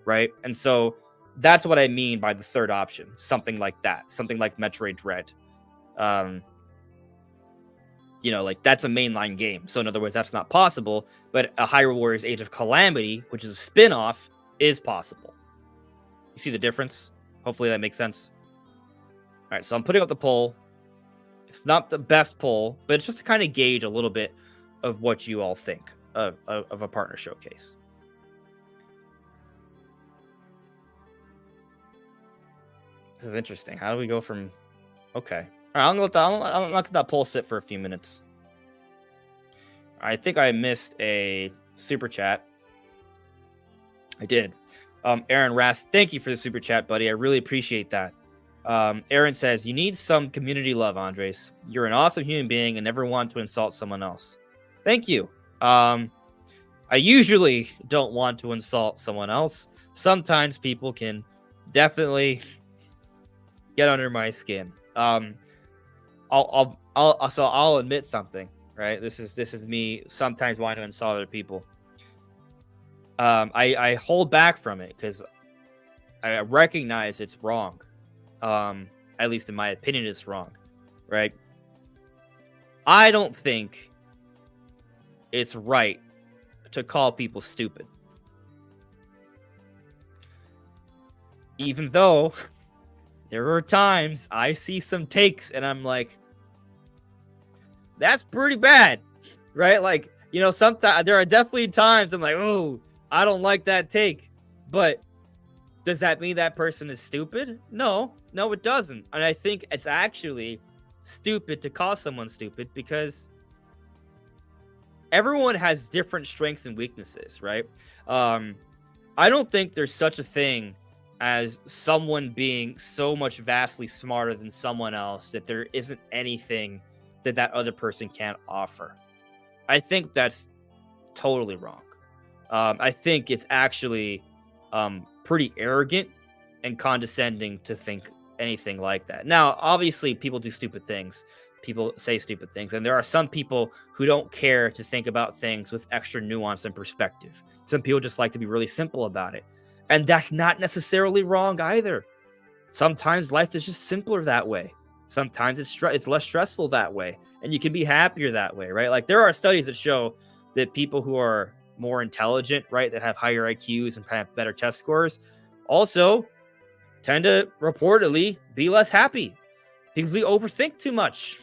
right? And so that's what I mean by the third option, something like that, something like Metroid Dread. You know, like that's a mainline game. So in other words, that's not possible, but a Hyrule Warriors Age of Calamity, which is a spin-off, is possible. You see the difference? Hopefully that makes sense. All right, so I'm putting up the poll. It's not the best poll, but it's just to kind of gauge a little bit of what you all think of a Partner Showcase. This is interesting. How do we go from... Okay. All right, I'll let that poll sit for a few minutes. I think I missed a super chat. I did. Aaron Rast, thank you for the super chat, buddy. I really appreciate that. Aaron says, you need some community love, Andres. You're an awesome human being and never want to insult someone else. Thank you. I usually don't want to insult someone else. Sometimes people can definitely get under my skin. I'll admit something, right? This is me sometimes wanting to insult other people. I hold back from it because I recognize it's wrong. At least in my opinion, it's wrong, right? I don't think it's right to call people stupid. Even though there are times I see some takes and I'm like, that's pretty bad, right? Like, you know, sometimes there are definitely times I'm like, oh, I don't like that take. But does that mean that person is stupid? No, it doesn't. And I think it's actually stupid to call someone stupid because everyone has different strengths and weaknesses, right? I don't think there's such a thing as someone being so much vastly smarter than someone else that there isn't anything that that other person can't offer. I think that's totally wrong. I think it's actually pretty arrogant and condescending to think anything like that. Now, obviously, people do stupid things. People say stupid things. And there are some people who don't care to think about things with extra nuance and perspective. Some people just like to be really simple about it. And that's not necessarily wrong either. Sometimes life is just simpler that way. Sometimes it's less stressful that way. And you can be happier that way, right? Like there are studies that show that people who are more intelligent, right, that have higher IQs and have better test scores, also tend to reportedly be less happy because we overthink too much.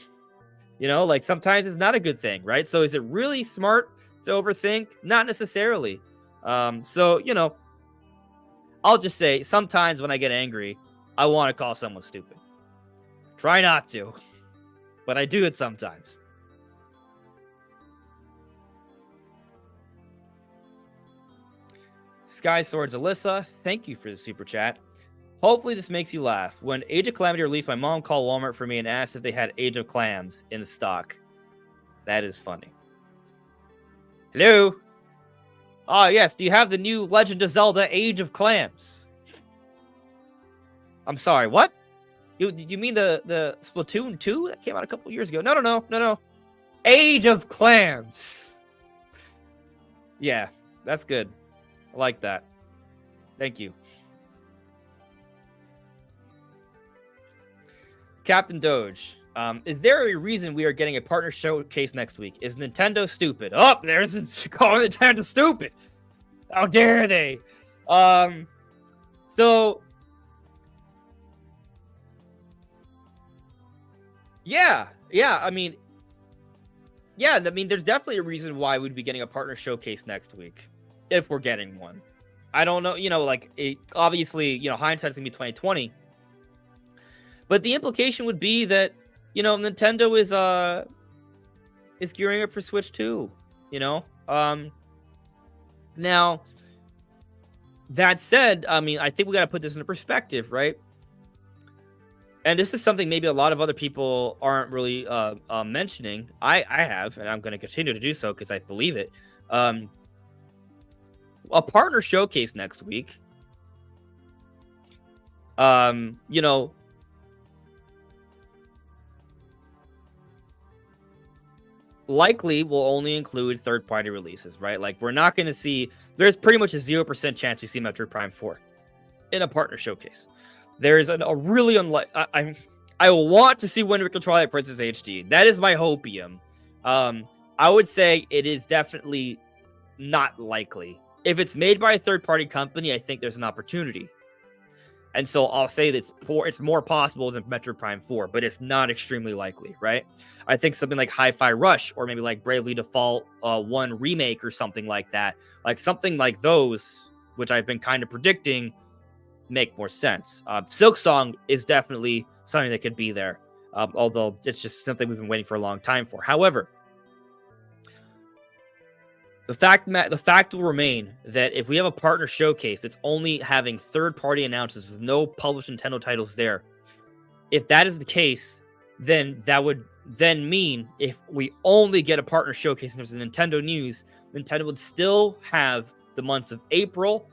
You know, like sometimes it's not a good thing, right? So is it really smart to overthink? Not necessarily. So, you know, I'll just say sometimes when I get angry, I want to call someone stupid. Try not to, but I do it sometimes. Sky Swords Alyssa, thank you for the super chat. Hopefully this makes you laugh. When Age of Calamity released, my mom called Walmart for me and asked if they had Age of Clams in stock. That is funny. Hello? Ah, yes, do you have the new Legend of Zelda Age of Clams? I'm sorry, what? You mean the Splatoon 2 that came out a couple years ago? No. Age of Clams. Yeah, that's good. I like that. Thank you. Captain Doge. Is there a reason we are getting a partner showcase next week? Is Nintendo stupid? Oh, there's calling Nintendo stupid. How dare they? So yeah. I mean, there's definitely a reason why we'd be getting a partner showcase next week if we're getting one. I don't know, obviously, hindsight's gonna be 2020. But the implication would be that, Nintendo is gearing up for Switch 2, Now, that said, I think we got to put this into perspective, right? And this is something maybe a lot of other people aren't really mentioning. I have, and I'm going to continue to do so because I believe it. A partner showcase next week. Likely will only include third-party releases, right? Like we're not going to see. There's pretty much a 0% chance you see Metroid Prime 4 in a partner showcase. There's a really I want to see Wind Waker Twilight Princess HD. That is my hopium. I would say it is definitely not likely. If it's made by a third-party company, I think there's an opportunity. And so I'll say that it's more possible than Metroid Prime 4, but it's not extremely likely, right? I think something like Hi-Fi Rush or maybe like Bravely Default 1 Remake or something like that, like something like those, which I've been kind of predicting, make more sense. Silk Song is definitely something that could be there, although it's just something we've been waiting for a long time for. However, the fact will remain that if we have a partner showcase, it's only having third-party announcements with no published Nintendo titles there. If that is the case, then that would then mean if we only get a partner showcase in terms of Nintendo news, Nintendo would still have the months of April,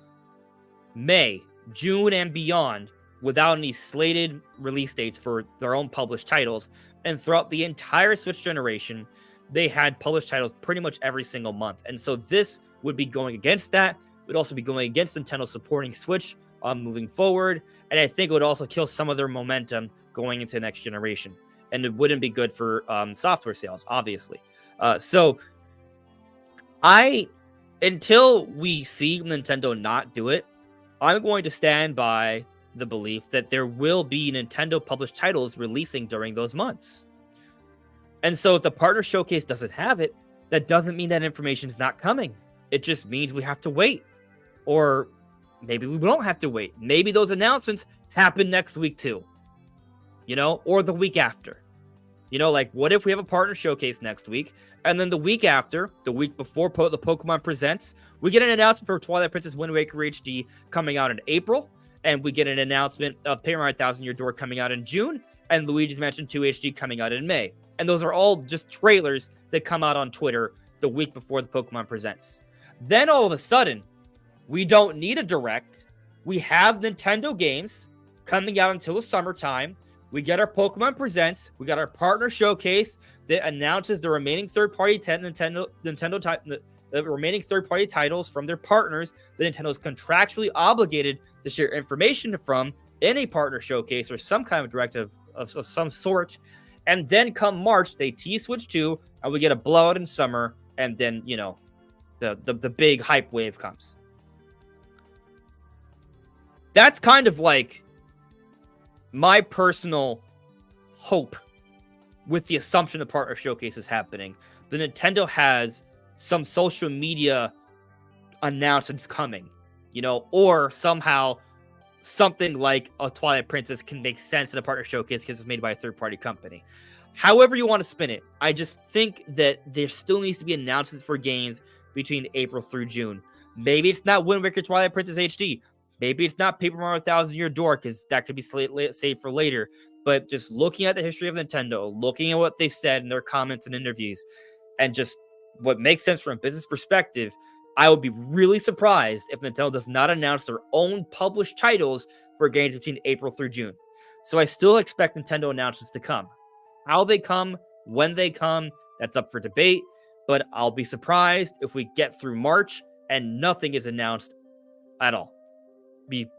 May, June, and beyond without any slated release dates for their own published titles. And throughout the entire Switch generation, they had published titles pretty much every single month. And so this would be going against that. It would also be going against Nintendo supporting Switch moving forward. And I think it would also kill some of their momentum going into the next generation. And it wouldn't be good for software sales, obviously. So until we see Nintendo not do it, I'm going to stand by the belief that there will be Nintendo published titles releasing during those months. And so if the partner showcase doesn't have it, that doesn't mean that information is not coming. It just means we have to wait. Or maybe we don't have to wait. Maybe those announcements happen next week too. Or the week after. You know, like, what if we have a partner showcase next week, and then the week after, the week before the Pokemon Presents, we get an announcement for Twilight Princess Wind Waker HD coming out in April, and we get an announcement of Paper Mario Thousand Year Door coming out in June, and Luigi's Mansion 2 HD coming out in May. And those are all just trailers that come out on Twitter the week before the Pokemon Presents. Then all of a sudden, we don't need a direct. We have Nintendo games coming out until the summertime. We get our Pokemon Presents. We got our partner showcase that announces the remaining third-party the remaining third-party titles from their partners that Nintendo is contractually obligated to share information from in a partner showcase or some kind of directive of some sort. And then come March, they tease Switch 2, and we get a blowout in summer, and then, you know, the big hype wave comes. That's kind of like my personal hope with the assumption the partner showcase is happening. The Nintendo has some social media announcements coming, you know, or somehow something like a Twilight Princess can make sense in a partner showcase because it's made by a third-party company. However you want to spin it, I just think that there still needs to be announcements for games between April through June. Maybe it's not Wind Waker Twilight Princess HD. Maybe it's not Paper Mario Thousand Year Door, because that could be saved for later. But just looking at the history of Nintendo, looking at what they've said in their comments and interviews, and just what makes sense from a business perspective, I would be really surprised if Nintendo does not announce their own published titles for games between April through June. So I still expect Nintendo announcements to come. How they come, when they come, that's up for debate. But I'll be surprised if we get through March and nothing is announced at all,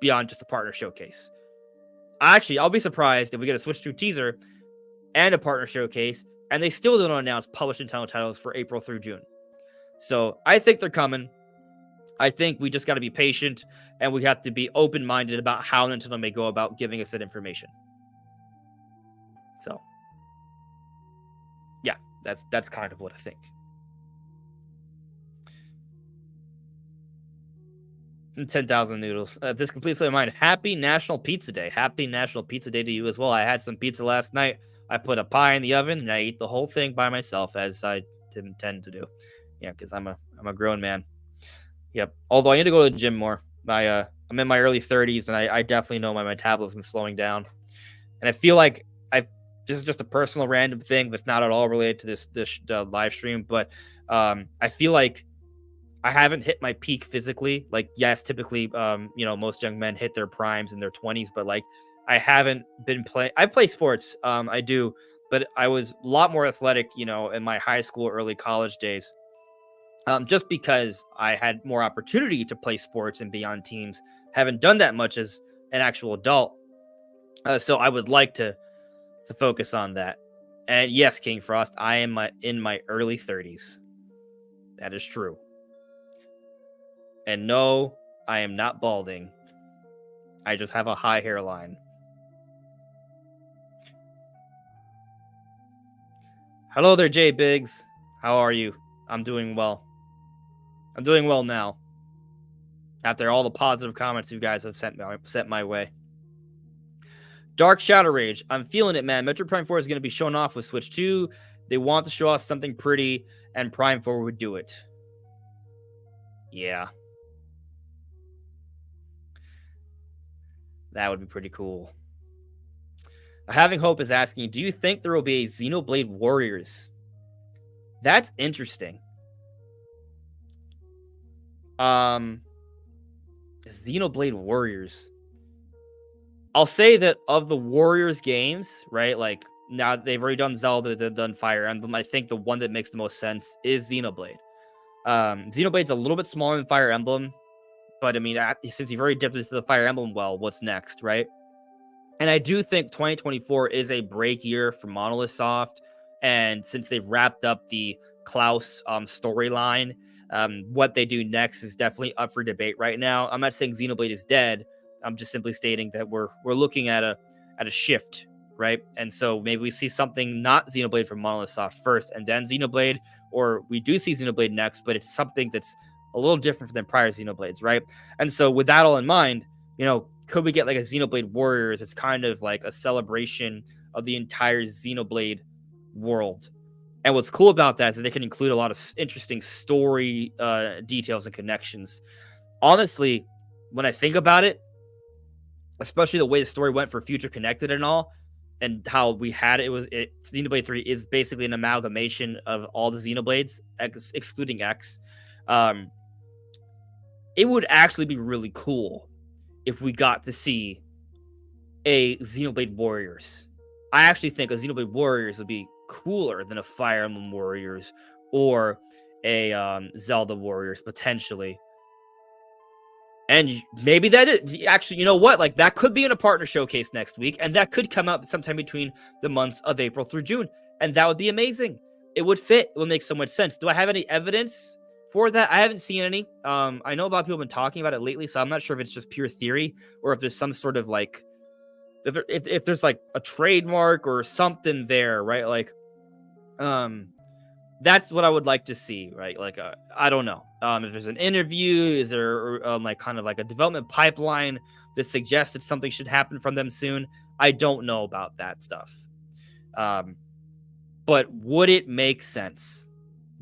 beyond just a partner showcase. Actually, I'll be surprised if we get a Switch 2 teaser and a partner showcase, and they still don't announce published Nintendo titles for April through June. So I think they're coming. I think we just got to be patient, and we have to be open-minded about how Nintendo may go about giving us that information. So, yeah, that's kind of what I think. 10,000 noodles. This completes my mind. Happy National Pizza Day. Happy National Pizza Day to you as well. I had some pizza last night. I put a pie in the oven and I ate the whole thing by myself, as I tend to do. Yeah, because I'm a grown man. Yep. Although I need to go to the gym more. I'm in my early 30s and I definitely know my metabolism is slowing down. And I feel like this is just a personal random thing that's not at all related to this live stream, but I feel like I haven't hit my peak physically. Like, yes, typically, most young men hit their primes in their 20s, but like, I haven't been playing. I play sports, I do, but I was a lot more athletic, in my high school, early college days, just because I had more opportunity to play sports and be on teams. Haven't done that much as an actual adult, so I would like to focus on that. And yes, King Frost, I am in my early 30s. That is true. And no, I am not balding. I just have a high hairline. Hello there, Jay Biggs. How are you? I'm doing well. I'm doing well now, after all the positive comments you guys have sent my way. Dark Shadow Rage. I'm feeling it, man. Metroid Prime 4 is going to be shown off with Switch 2. They want to show us something pretty, and Prime 4 would do it. Yeah. That would be pretty cool. Having Hope is asking, do you think there will be a Xenoblade Warriors? That's interesting. Xenoblade Warriors. I'll say that of the Warriors games, right? Like, now they've already done Zelda, they've done Fire Emblem. I think the one that makes the most sense is Xenoblade. Xenoblade's a little bit smaller than Fire Emblem, but I mean, since you've already dipped into the Fire Emblem well, what's next, right? And I do think 2024 is a break year for Monolith Soft, and since they've wrapped up the Klaus storyline, what they do next is definitely up for debate right now. I'm not saying Xenoblade is dead. I'm just simply stating that we're looking at a shift, right? And so maybe we see something not Xenoblade from Monolith Soft first, and then Xenoblade, or we do see Xenoblade next, but it's something that's a little different than prior Xenoblades, right? And so with that all in mind, could we get like a Xenoblade Warriors? It's kind of like a celebration of the entire Xenoblade world. And what's cool about that is that they can include a lot of interesting story details and connections. Honestly, when I think about it, especially the way the story went for Future Connected and all, and how we had Xenoblade 3 is basically an amalgamation of all the Xenoblades, excluding X. It would actually be really cool if we got to see a Xenoblade Warriors. I actually think a Xenoblade Warriors would be cooler than a Fire Emblem Warriors or a Zelda Warriors, potentially. And maybe that is actually, you know what? Like, that could be in a partner showcase next week, and that could come up sometime between the months of April through June, and that would be amazing. It would fit. It would make so much sense. Do I have any evidence for that? I haven't seen any. I know a lot of people have been talking about it lately, so I'm not sure if it's just pure theory or if there's some sort of like, if there's like a trademark or something there, right? Like, that's what I would like to see, right? Like, I don't know. If there's an interview, is there like kind of like a development pipeline that suggests that something should happen from them soon? I don't know about that stuff. But would it make sense?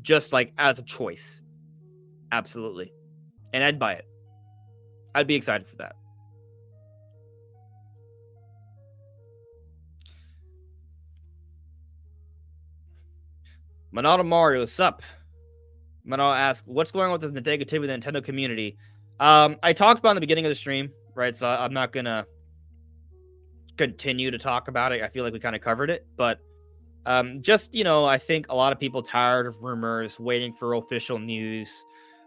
Just like as a choice? Absolutely. And I'd buy it. I'd be excited for that. Monado Mario, what's up? Monado asks, what's going on with the negativity in the Nintendo community? I talked about in the beginning of the stream, right? So I'm not going to continue to talk about it. I feel like we kind of covered it. But just, I think a lot of people tired of rumors, waiting for official news.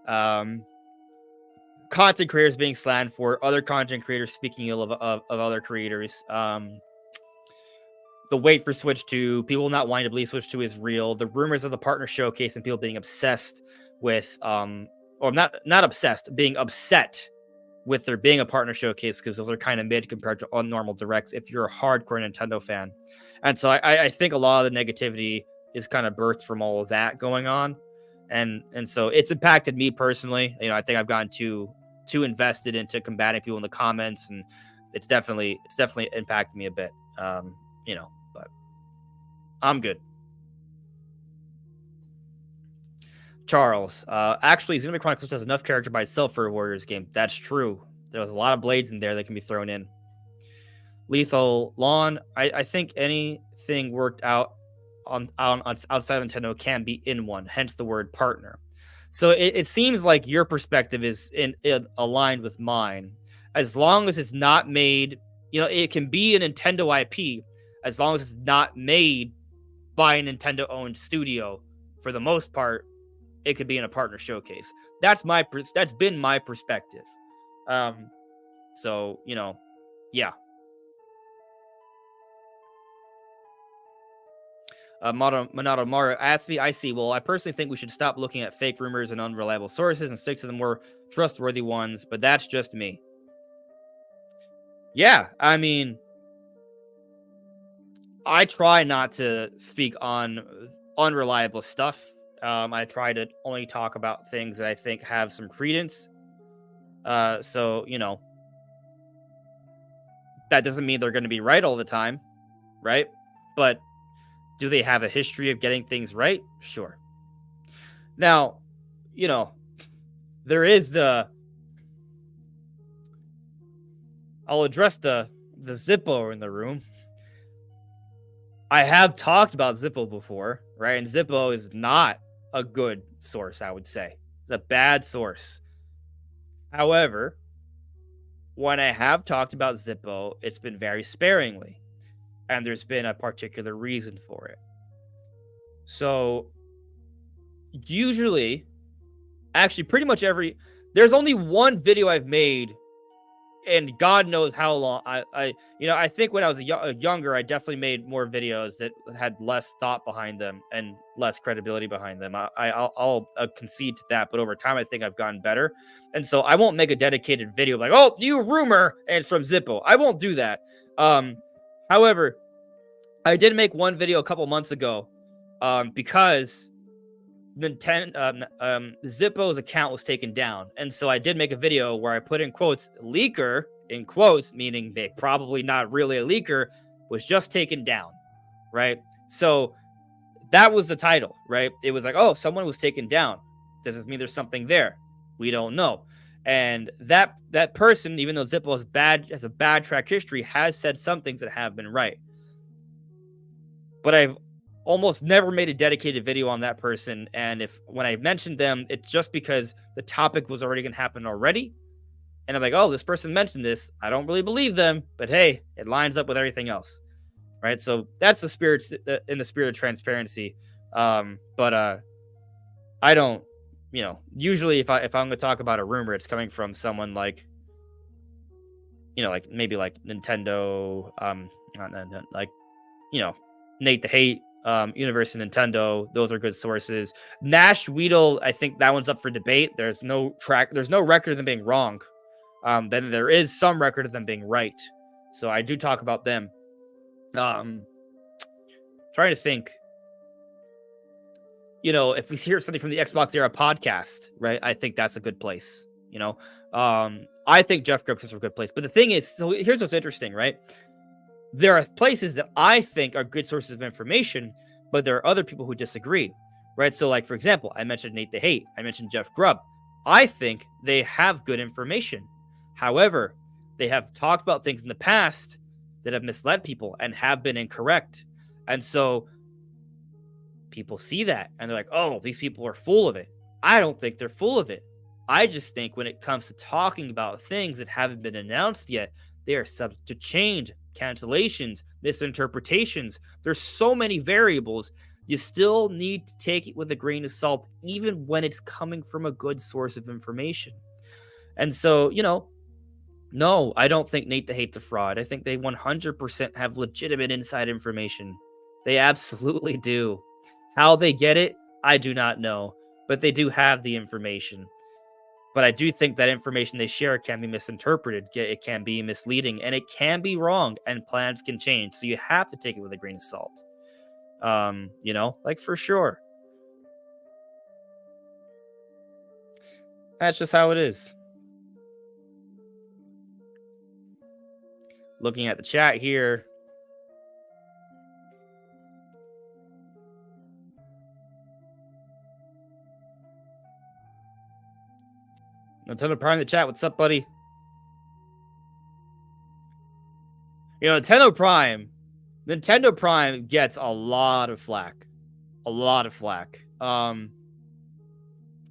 Content creators being slammed for other content creators speaking ill of other creators. The wait for Switch 2, people not wanting to believe Switch 2 is real, the rumors of the partner showcase and people being obsessed with, or not obsessed, being upset with there being a partner showcase because those are kind of mid compared to normal directs if you're a hardcore Nintendo fan. And so I think a lot of the negativity is kind of birthed from all of that going on. And so it's impacted me personally. I think I've gotten too invested into combating people in the comments, and it's definitely impacted me a bit. But I'm good. Charles, actually, Xenoblade Chronicles has enough character by itself for a Warriors game. That's true. There's a lot of blades in there that can be thrown in. Lethal Lawn, I think anything worked out on outside of Nintendo can be in one, hence the word partner. So it seems like your perspective is aligned with mine. As long as it's not made, it can be a Nintendo IP, as long as it's not made by a Nintendo-owned studio. For the most part, it could be in a partner showcase. That's been my perspective. So, yeah. Monado Mario asks me, I see. Well, I personally think we should stop looking at fake rumors and unreliable sources and stick to the more trustworthy ones, but that's just me. Yeah, I mean, I try not to speak on unreliable stuff. I try to only talk about things that I think have some credence. So, that doesn't mean they're going to be right all the time, right? But do they have a history of getting things right? Sure. Now, there is I'll address the Zippo in the room. I have talked about Zippo before, right? And Zippo is not a good source, I would say. It's a bad source. However, when I have talked about Zippo, it's been very sparingly. And there's been a particular reason for it. So, usually, actually, pretty much there's only one video I've made, and God knows how long. I think when I was younger, I definitely made more videos that had less thought behind them and less credibility behind them. I'll concede to that, but over time, I think I've gotten better. And so I won't make a dedicated video like, oh, new rumor, and it's from Zippo. I won't do that. However, I did make one video a couple months ago because Zippo's account was taken down. And so I did make a video where I put in quotes, leaker, in quotes, meaning probably not really a leaker, was just taken down, right? So That was the title, right? It was like, oh, someone was taken down. Does it mean there's something there? We don't know. And that person, even though Zippo has a bad track history, has said some things that have been right. But I've almost never made a dedicated video on that person. And when I mentioned them, it's just because the topic was already going to happen already. And I'm like, oh, this person mentioned this. I don't really believe them, but hey, it lines up with everything else, right? So that's the spirit, in the spirit of transparency. But I don't, usually if I'm going to talk about a rumor, it's coming from someone like, like maybe like Nintendo, not like, Nate the Hate, Universe and Nintendo. Those are good sources. Nash Weedle, I think that one's up for debate. There's no record of them being wrong. Then there is some record of them being right. So I do talk about them. Trying to think, if we hear something from the Xbox Era podcast, right? I think that's a good place. I think Jeff Grubb is a good place. But the thing is, so here's what's interesting, right? There are places that I think are good sources of information, but there are other people who disagree, right? So, like, for example, I mentioned Nate the Hate. I mentioned Jeff Grubb. I think they have good information. However, they have talked about things in the past that have misled people and have been incorrect. And so people see that and they're like, oh, these people are full of it. I don't think they're full of it. I just think when it comes to talking about things that haven't been announced yet, they are subject to change, cancellations, misinterpretations. There's so many variables. You still need to take it with a grain of salt, even when it's coming from a good source of information. And so, no, I don't think Nate the Hate's a fraud. I think they 100% have legitimate inside information. They absolutely do. How they get it, I do not know. But they do have the information. But I do think that information they share can be misinterpreted. It can be misleading, and it can be wrong, and plans can change. So you have to take it with a grain of salt. Like, for sure. That's just how it is. Looking at the chat here. Nintendo Prime in the chat. What's up, buddy? Nintendo Prime gets a lot of flack.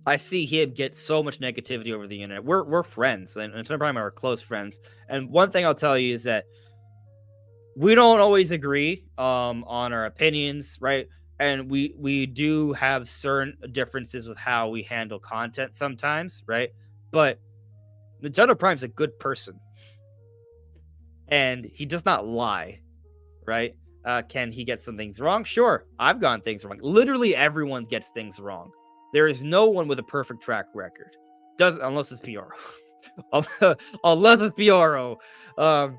I see him get so much negativity over the internet. We're friends, and Nintendo Prime are close friends. And one thing I'll tell you is that we don't always agree on our opinions, right? And we do have certain differences with how we handle content sometimes, right? But Nintendo Prime's a good person. And he does not lie, right? Can he get some things wrong? Sure, I've gotten things wrong. Literally everyone gets things wrong. There is no one with a perfect track record. Unless it's PRO. Unless it's PRO. And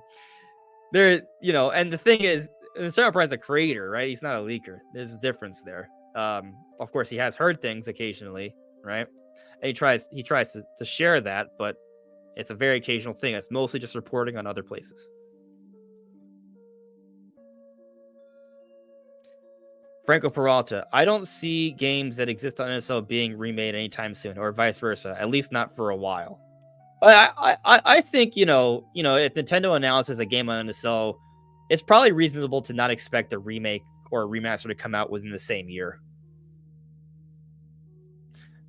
the thing is, Nintendo Prime's a creator, right? He's not a leaker. There's a difference there. Of course, he has heard things occasionally, right? And he tries to share that, but it's a very occasional thing. It's mostly just reporting on other places. Franco Peralta, I don't see games that exist on NSO being remade anytime soon, or vice versa, at least not for a while. I think, if Nintendo announces a game on NSO, it's probably reasonable to not expect a remake or a remaster to come out within the same year.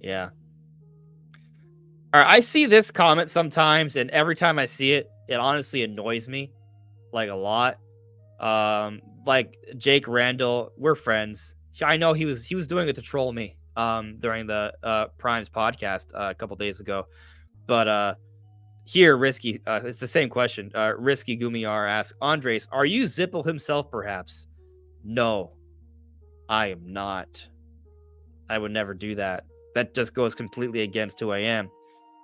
Yeah. All right, I see this comment sometimes, and every time I see it, it honestly annoys me, like, a lot. Like Jake Randall, we're friends. I know he was doing it to troll me during the Prime's podcast a couple days ago. But here, Risky, it's the same question. Risky Gumiar asks, Andres, are you Zippo himself, perhaps? No, I am not. I would never do that. That just goes completely against who I am.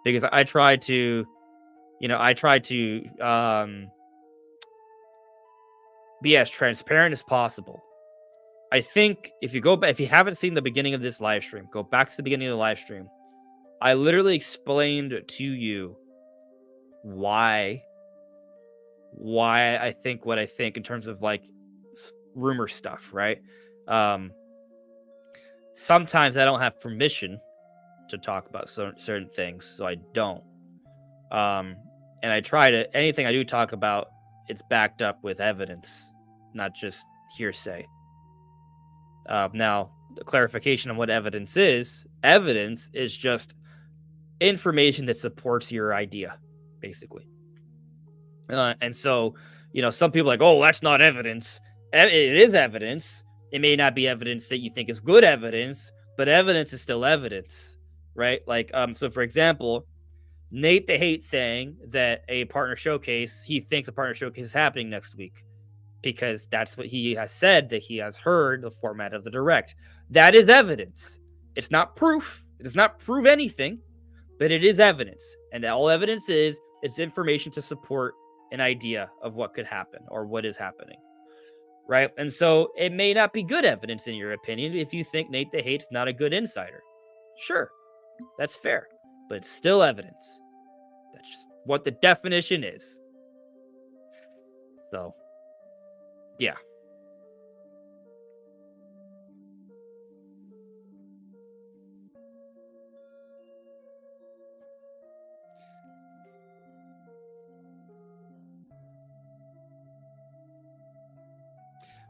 Because I try to be as transparent as possible. I think if you haven't seen the beginning of this live stream, go back to the beginning of the live stream. I literally explained to you why I think what I think in terms of, like, rumor stuff, right? sometimes I don't have permission to talk about certain things, so I don't. And I try to, anything I do talk about, it's backed up with evidence, not just hearsay. Now, the clarification on what evidence is just information that supports your idea, basically. And so, some people are like, oh, that's not evidence. It is evidence. It may not be evidence that you think is good evidence, but evidence is still evidence, right? Like, so for example, Nate the Hate saying that he thinks a partner showcase is happening next week because that's what he has said, that he has heard the format of the direct. That is evidence. It's not proof. It does not prove anything, but it is evidence. And all evidence is, it's information to support an idea of what could happen or what is happening, right? And so it may not be good evidence in your opinion if you think Nate the Hate's not a good insider. Sure, that's fair, but it's still evidence. That's just what the definition is. So, yeah.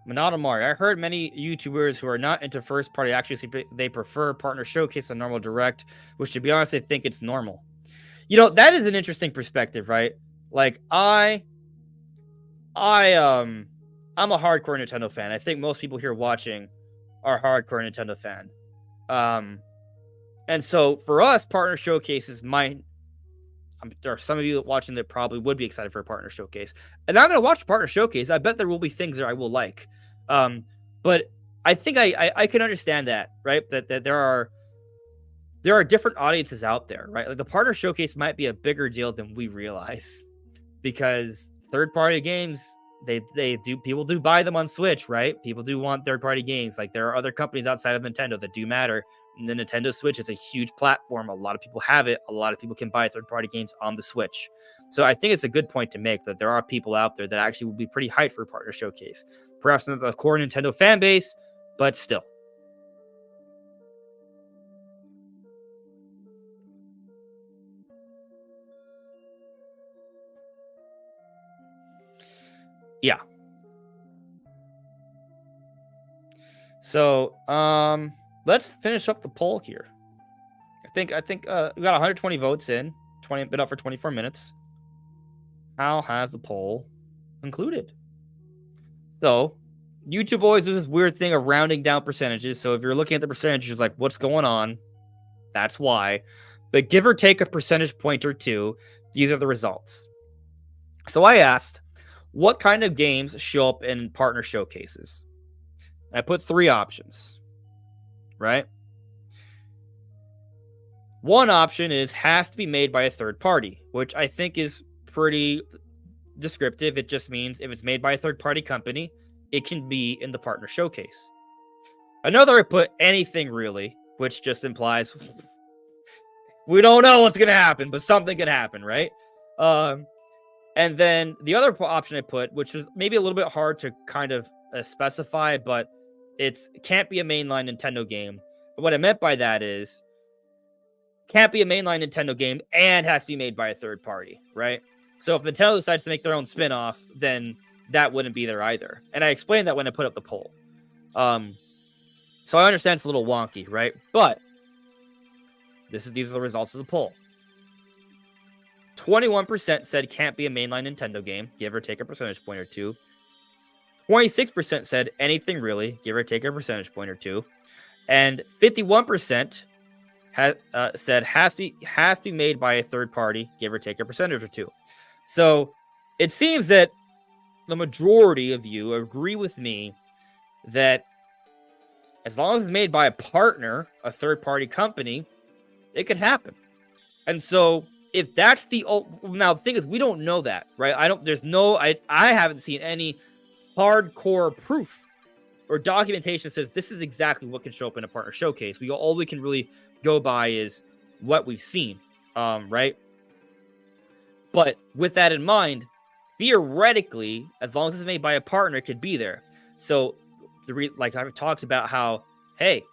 Manada I heard many YouTubers who are not into first party actually they prefer partner showcase on normal direct, which to be honest, I think it's normal. That is an interesting perspective, right? Like I'm a hardcore Nintendo fan. I think most people here watching are hardcore Nintendo fan. And so for us, partner showcases there are some of you watching that probably would be excited for a partner showcase. And I'm going to watch a partner showcase. I bet there will be things that I will like. But I think I can understand that, right? That there are different audiences out there, right? Like the partner showcase might be a bigger deal than we realize because third-party games, people do buy them on Switch, right? People do want third-party games. Like there are other companies outside of Nintendo that do matter. And the Nintendo Switch is a huge platform. A lot of people have it. A lot of people can buy third-party games on the Switch. So I think it's a good point to make that there are people out there that actually will be pretty hyped for a partner showcase. Perhaps not the core Nintendo fan base, but still. Yeah. So, let's finish up the poll here. I think we got 120 votes in. Been up for 24 minutes. How has the poll concluded? So, YouTube always does this weird thing of rounding down percentages. So if you're looking at the percentages, like what's going on, that's why. But give or take a percentage point or two, these are the results. So I asked, what kind of games show up in partner showcases? I put 3 options, right? One option is has to be made by a third party, which I think is pretty descriptive. It just means if it's made by a third party company, it can be in the partner showcase. Another, I put anything really, which just implies we don't know what's going to happen, but something can happen, right? And then the other option I put, which was maybe a little bit hard to kind of specify, but it can't be a mainline Nintendo game. But what I meant by that is can't be a mainline Nintendo game and has to be made by a third party, right? So if Nintendo decides to make their own spin-off, then that wouldn't be there either. And I explained that when I put up the poll. So I understand it's a little wonky, right? But these are the results of the poll. 21% said can't be a mainline Nintendo game, give or take a percentage point or two. 26% said anything really, give or take a percentage point or two. And 51% said has to be made by a third party, give or take a percentage or two. So it seems that the majority of you agree with me that as long as it's made by a partner, a third party company, it could happen. And so if that's now the thing is, we don't know that, right? I haven't seen any hardcore proof or documentation that says this is exactly what can show up in a partner showcase. All we can really go by is what we've seen, right? But with that in mind, theoretically, as long as it's made by a partner, it could be there. So like I've talked about how, hey,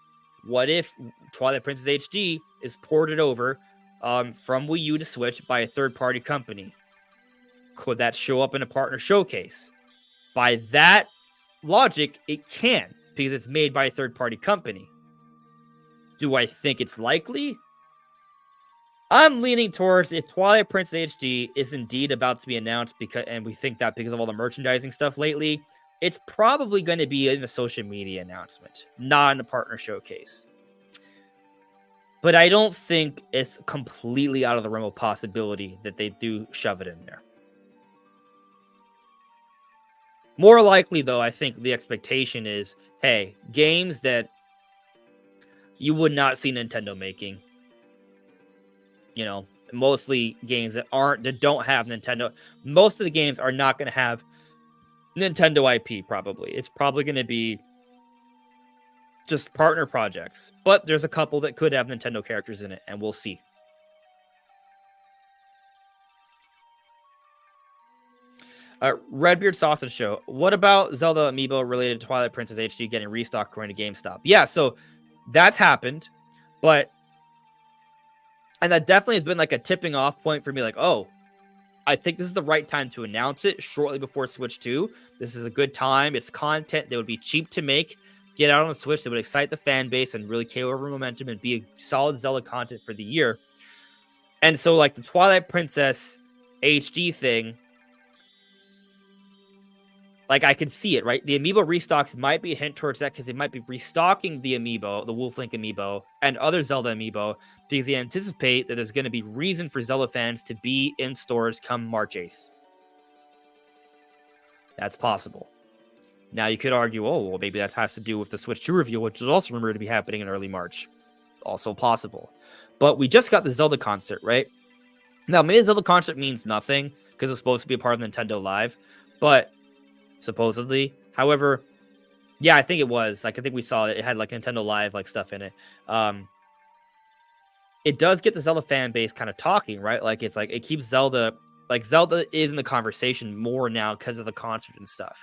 What if Twilight Princess HD is ported over from Wii U to Switch by a third-party company? Could that show up in a partner showcase? By that logic, it can, because it's made by a third-party company. Do I think it's likely? I'm leaning towards if Twilight Princess HD is indeed about to be announced, and we think that because of all the merchandising stuff lately, it's probably going to be in a social media announcement, not in a partner showcase. But I don't think it's completely out of the realm of possibility that they do shove it in there. More likely, though, I think the expectation is, hey, games that you would not see Nintendo making. You know, mostly games that don't have Nintendo. Most of the games are not going to have Nintendo IP, probably. It's probably going to be just partner projects. But there's a couple that could have Nintendo characters in it, and we'll see. Redbeard Sausage Show. What about Zelda amiibo related to Twilight Princess HD getting restocked according to GameStop? Yeah, so that's happened, and that definitely has been like a tipping off point for me. Like, oh, I think this is the right time to announce it shortly before Switch 2. This is a good time. It's content that would be cheap to make, get out on the Switch, that would excite the fan base and really carry over momentum and be a solid Zelda content for the year. And so, like, the Twilight Princess HD thing, like, I can see it, right? The amiibo restocks might be a hint towards that because they might be restocking the amiibo, the Wolf Link amiibo, and other Zelda amiibo because they anticipate that there's going to be reason for Zelda fans to be in stores come March 8th. That's possible. Now, you could argue, oh, well, maybe that has to do with the Switch 2 reveal, which is also rumored to be happening in early March. Also possible. But we just got the Zelda concert, right? Now, maybe the Zelda concert means nothing because it's supposed to be a part of Nintendo Live, but supposedly. However, yeah, I think it was. Like, I think we saw it. It had like Nintendo Live like stuff in it. It does get the Zelda fan base kind of talking, right? Like, it's like it keeps Zelda, like Zelda is in the conversation more now because of the concert and stuff.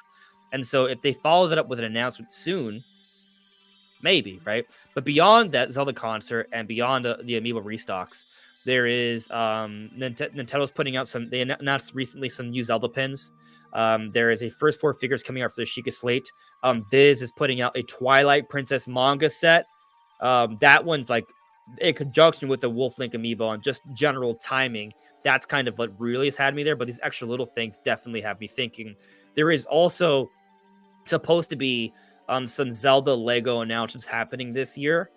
And so if they follow that up with an announcement soon, maybe, right? But beyond that Zelda concert and beyond the amiibo restocks, there is Nintendo's putting out some. They announced recently some new Zelda pins. There is a first 4 figures coming out for the Sheikah slate. Viz is putting out a Twilight Princess manga set. That one's like in conjunction with the Wolf Link amiibo and just general timing. That's kind of what really has had me there. But these extra little things definitely have me thinking. There is also supposed to be some Zelda Lego announcements happening this year.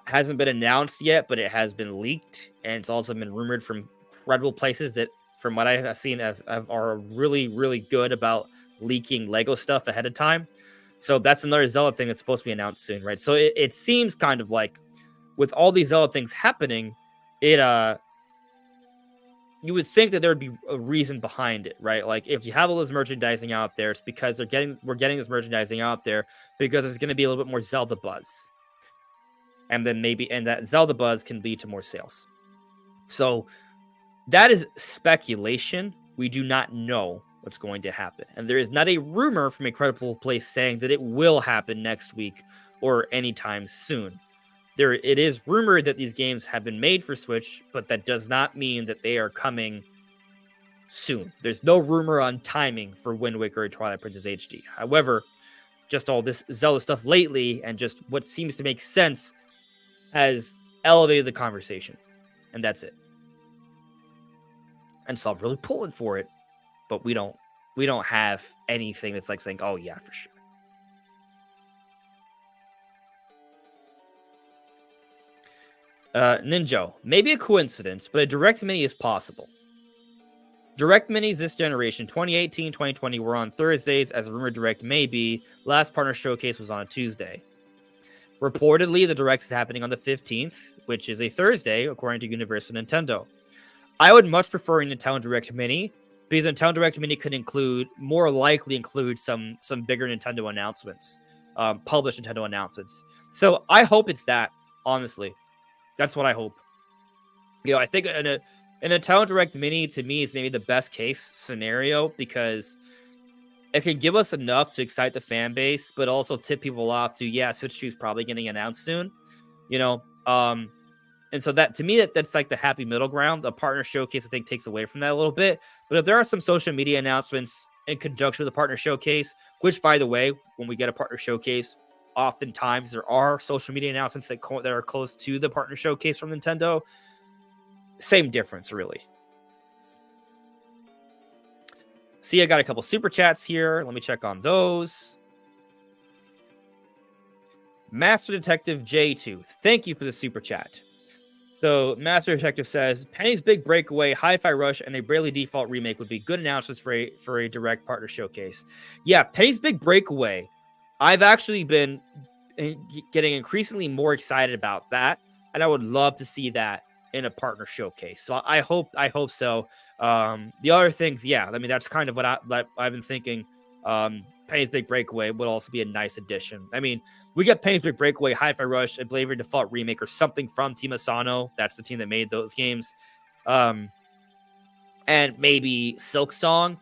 Hasn't been announced yet, but it has been leaked, and it's also been rumored from credible places that, from what I have seen, are really, really good about leaking Lego stuff ahead of time. So that's another Zelda thing that's supposed to be announced soon, right? So it seems kind of like with all these Zelda things happening, you would think that there would be a reason behind it, right? Like if you have all this merchandising out there, it's because we're getting this merchandising out there because there's going to be a little bit more Zelda buzz. And then and that Zelda buzz can lead to more sales. So that is speculation. We do not know what's going to happen. And there is not a rumor from a credible place saying that it will happen next week or anytime soon. It is rumored that these games have been made for Switch, but that does not mean that they are coming soon. There's no rumor on timing for Wind Waker or Twilight Princess HD. However, just all this Zelda stuff lately and just what seems to make sense has elevated the conversation. And that's it. And so I'm really pulling for it, but we don't have anything that's like saying, oh yeah, for sure. Ninja, maybe a coincidence, but a Direct Mini is possible. Direct Minis this generation, 2018, 2020, were on Thursdays, as a rumored Direct may be. Last partner showcase was on a Tuesday. Reportedly, the Direct is happening on the 15th, which is a Thursday, according to Universal Nintendo. I would much prefer a Nintendo Direct Mini, because Nintendo Direct Mini could more likely include some bigger Nintendo announcements, published Nintendo announcements. So I hope it's that, honestly. That's what I hope. You know, I think a Nintendo Direct Mini, to me, is maybe the best case scenario, because it can give us enough to excite the fan base, but also tip people off to, yeah, Switch 2 is probably getting announced soon, you know. And so that, to me, that's like the happy middle ground. A partner showcase, I think, takes away from that a little bit. But if there are some social media announcements in conjunction with the partner showcase, which, by the way, when we get a partner showcase, oftentimes there are social media announcements that are close to the partner showcase from Nintendo. Same difference, really. See, I got a couple super chats here. Let me check on those. Master Detective J2, thank you for the super chat. So Master Detective says, Penny's Big Breakaway, Hi-Fi Rush, and a Bravely Default remake would be good announcements for a direct partner showcase. Yeah, Penny's Big Breakaway. I've actually been getting increasingly more excited about that, and I would love to see that in a partner showcase. So I hope so. The other things, yeah, I mean, that's kind of what I've been thinking. Penny's Big Breakaway would also be a nice addition. I mean, we got Penny's Big Breakaway, Hi-Fi Rush, a Bravely Default remake, or something from Team Asano. That's the team that made those games. And maybe Silk Song.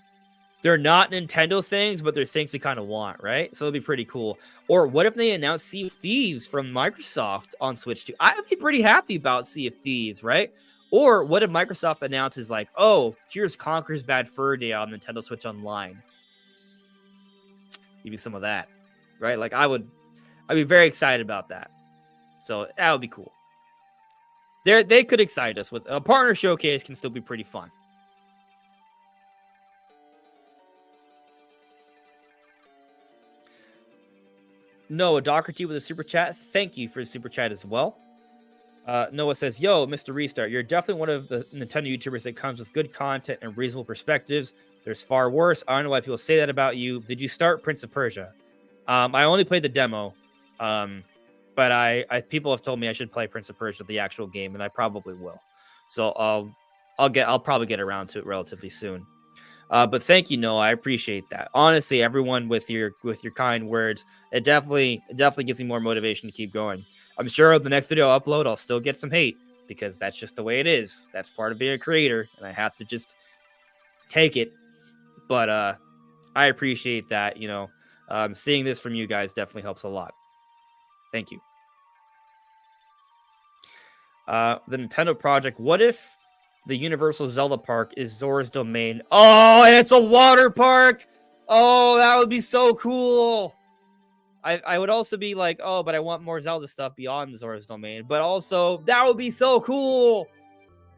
They're not Nintendo things, but they're things we kind of want, right? So it'd be pretty cool. Or what if they announce Sea of Thieves from Microsoft on Switch 2? I would be pretty happy about Sea of Thieves, right? Or what if Microsoft announces like, oh, here's Conker's Bad Fur Day on Nintendo Switch Online? Give me some of that, right? Like I'd be very excited about that. So that would be cool. They could excite us with a partner showcase. Can still be pretty fun. Noah Doherty with a super chat. Thank you for the super chat as well. Noah says, yo, Mr. Restart, you're definitely one of the Nintendo YouTubers that comes with good content and reasonable perspectives. There's far worse. I don't know why people say that about you. Did you start Prince of Persia? I only played the demo, but I people have told me I should play Prince of Persia, the actual game, and I probably will. So I'll probably get around to it relatively soon. But thank you, Noah. I appreciate that. Honestly, everyone, with your kind words, it definitely gives me more motivation to keep going. I'm sure the next video I upload, I'll still get some hate because that's just the way it is. That's part of being a creator, and I have to just take it. But I appreciate that. Seeing this from you guys definitely helps a lot. Thank you. The Nintendo project. What if the Universal Zelda Park is Zora's Domain? Oh, and it's a water park. Oh, that would be so cool. I would also be like, oh, but I want more Zelda stuff beyond Zora's Domain. But also, that would be so cool.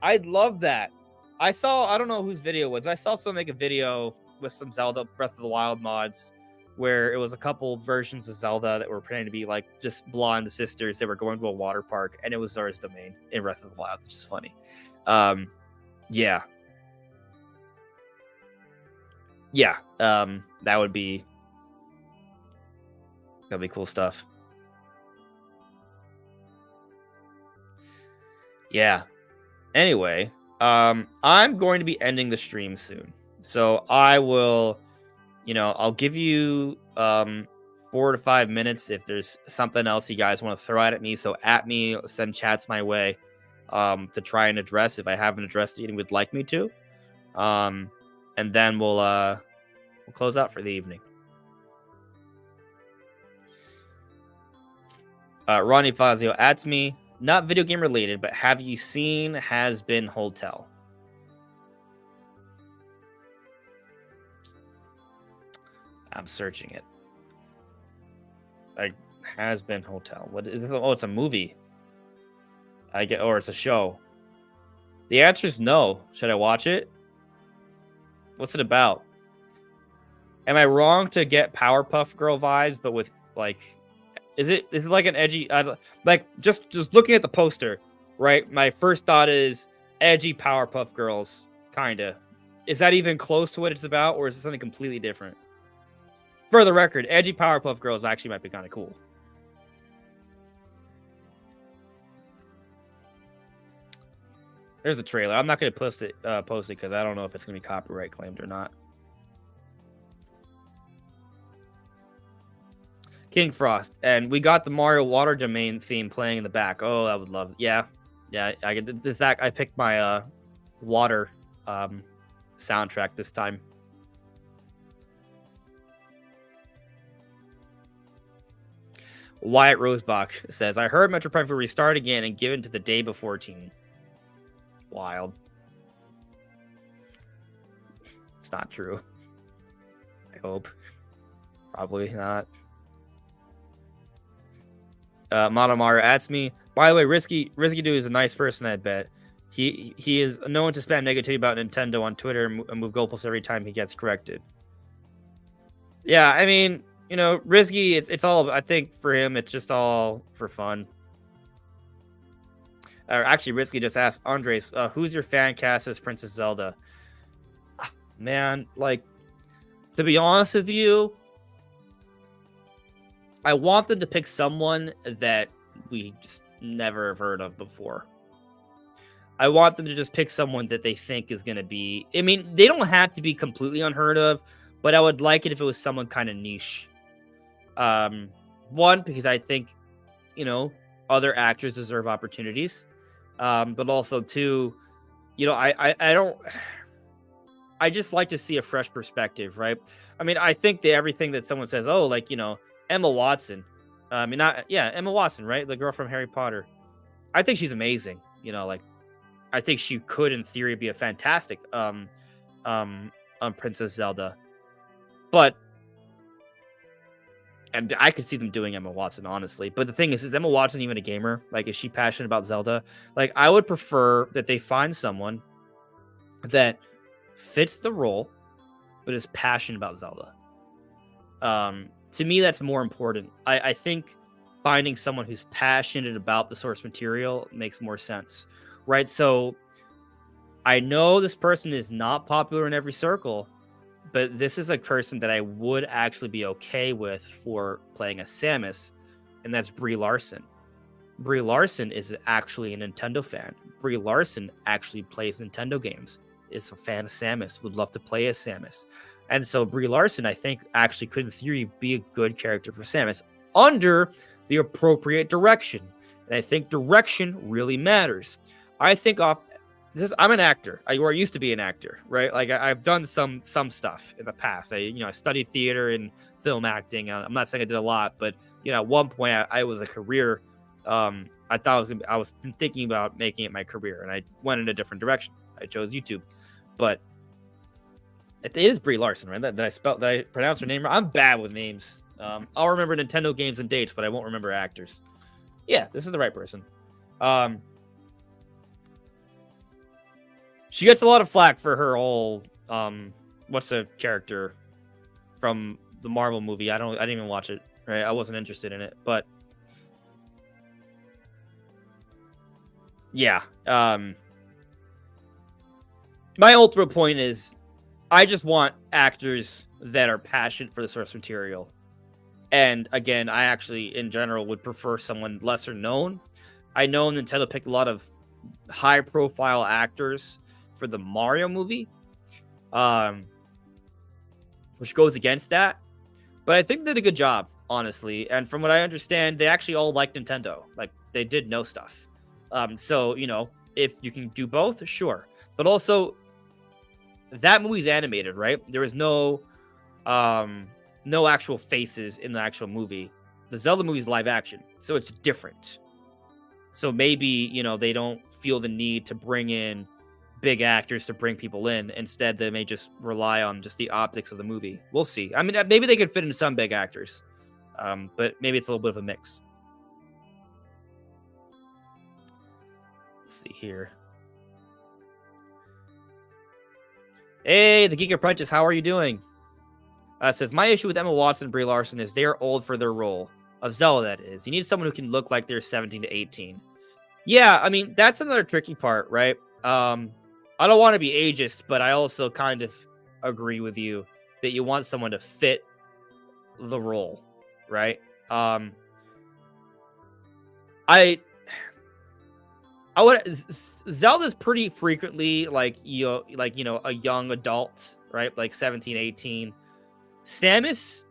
I'd love that. I don't know whose video it was. I saw someone make a video with some Zelda Breath of the Wild mods where it was a couple versions of Zelda that were pretending to be like just blonde sisters that were going to a water park, and it was Zora's Domain in Breath of the Wild, which is funny. Yeah. That'd be cool stuff. Yeah. Anyway, I'm going to be ending the stream soon. So I will, I'll give you 4 to 5 minutes if there's something else you guys want to throw at me. So at me, send chats my way to try and address if I haven't addressed it and would like me to. And then we'll close out for the evening. Ronnie Fazio adds me, not video game related, but have you seen Has Been Hotel? I'm searching it. Like, Has Been Hotel. What is it? Oh, it's a movie. Or it's a show. The answer is no. Should I watch it? What's it about? Am I wrong to get Powerpuff Girl vibes, but with like, is it like an edgy? Like just looking at the poster, right? My first thought is edgy Powerpuff Girls, kinda. Is that even close to what it's about, or is it something completely different? For the record, edgy Powerpuff Girls actually might be kind of cool. There's a trailer. I'm not going to post it because I don't know if it's going to be copyright claimed or not. King Frost, and we got the Mario Water Domain theme playing in the back. Oh, I would love it. Yeah. I get this. I picked my water soundtrack this time. Wyatt Rosebach says, I heard Metro Prime will restart again and given to the day before team. Wild. It's not true. I hope. Probably not. Monomaru adds me. By the way, Risky Dude is a nice person, I bet. He is known to spam negativity about Nintendo on Twitter and move goalposts every time he gets corrected. Yeah, I mean, Risky, it's all, I think for him, it's just all for fun. Actually, Risky just asked Andres, who's your fan cast as Princess Zelda? Man, like, to be honest with you, I want them to pick someone that we just never have heard of before. I want them to just pick someone that they think is going to be... I mean, they don't have to be completely unheard of, but I would like it if it was someone kind of niche. One, because I think, other actors deserve opportunities. But also, two, I don't... I just like to see a fresh perspective, right? I mean, I think that everything that someone says, Emma Watson. Emma Watson, right? The girl from Harry Potter. I think she's amazing. I think she could, in theory, be a fantastic Princess Zelda. And I could see them doing Emma Watson, honestly. But the thing is Emma Watson even a gamer? Like, is she passionate about Zelda? Like, I would prefer that they find someone that fits the role, but is passionate about Zelda. To me, that's more important. I think finding someone who's passionate about the source material makes more sense, right? So I know this person is not popular in every circle, but this is a person that I would actually be okay with for playing as Samus, and that's Brie Larson. Brie Larson is actually a Nintendo fan. Brie Larson actually plays Nintendo games. Is a fan of Samus, would love to play as Samus. And so Brie Larson, I think, actually could, in theory, be a good character for Samus under the appropriate direction. And I think direction really matters. I think I'm an actor. I used to be an actor, right? Like I've done some stuff in the past. I studied theater and film acting. I'm not saying I did a lot, but at one point I was a career. I thought I was thinking about making it my career, and I went in a different direction. I chose YouTube, but it is Brie Larson, right? That I pronounced her name right. I'm bad with names. I'll remember Nintendo games and dates, but I won't remember actors. Yeah, this is the right person. She gets a lot of flack for her whole what's the character from the Marvel movie? I didn't even watch it, right? I wasn't interested in it, but yeah. My ultimate point is I just want actors that are passionate for the source material. And again, I actually, in general, would prefer someone lesser known. I know Nintendo picked a lot of high-profile actors for the Mario movie, which goes against that. But I think they did a good job, honestly. And from what I understand, they actually all like Nintendo. Like, they did know stuff. So, if you can do both, sure. But also, that movie's animated, right? There was no actual faces in the actual movie. The Zelda movie's live action, so it's different. So maybe, they don't feel the need to bring in big actors to bring people in. Instead, they may just rely on just the optics of the movie. We'll see. I mean, maybe they could fit in some big actors, but maybe it's a little bit of a mix. Let's see here. Hey, the Geek Apprentice, how are you doing? Says, my issue with Emma Watson and Brie Larson is they are old for their role. Of Zelda, that is. You need someone who can look like they're 17 to 18. Yeah, I mean, that's another tricky part, right? I don't want to be ageist, but I also kind of agree with you that you want someone to fit the role, right? Zelda's pretty frequently a young adult, right? Like 17, 18. Samus,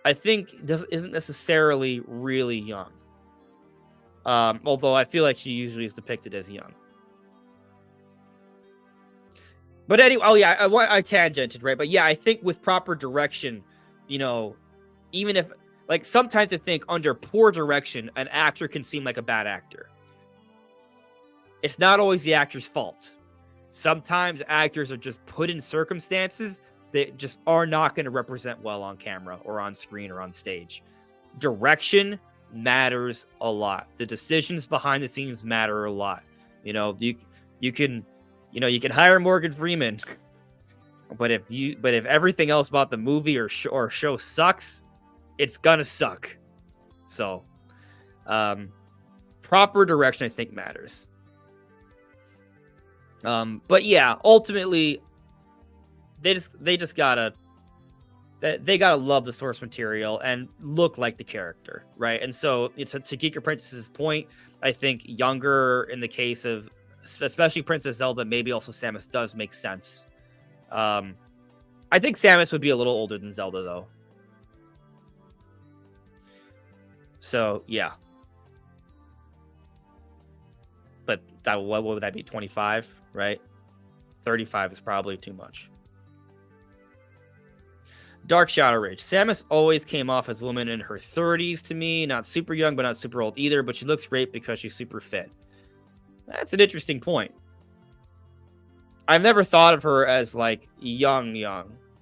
I think, isn't necessarily really young. Although I feel like she usually is depicted as young. But anyway, I tangented, right? But yeah, I think with proper direction, even if Like, sometimes I think under poor direction, an actor can seem like a bad actor. It's not always the actor's fault. Sometimes actors are just put in circumstances that just are not going to represent well on camera or on screen or on stage. Direction matters a lot. The decisions behind the scenes matter a lot. You know, you can hire Morgan Freeman, but if everything else about the movie or show sucks, it's gonna suck. So, proper direction I think matters. But yeah, ultimately, they gotta love the source material and look like the character, right? And so, to Geek Apprentice's point, I think younger in the case of especially Princess Zelda, maybe also Samus, does make sense. I think Samus would be a little older than Zelda, though. So yeah, but what would that be? 25, right? 35 is probably too much. Dark Shadow Rage. Samus always came off as a woman in her 30s to me. Not super young, but not super old either. But she looks great because she's super fit. That's an interesting point. I've never thought of her as like young.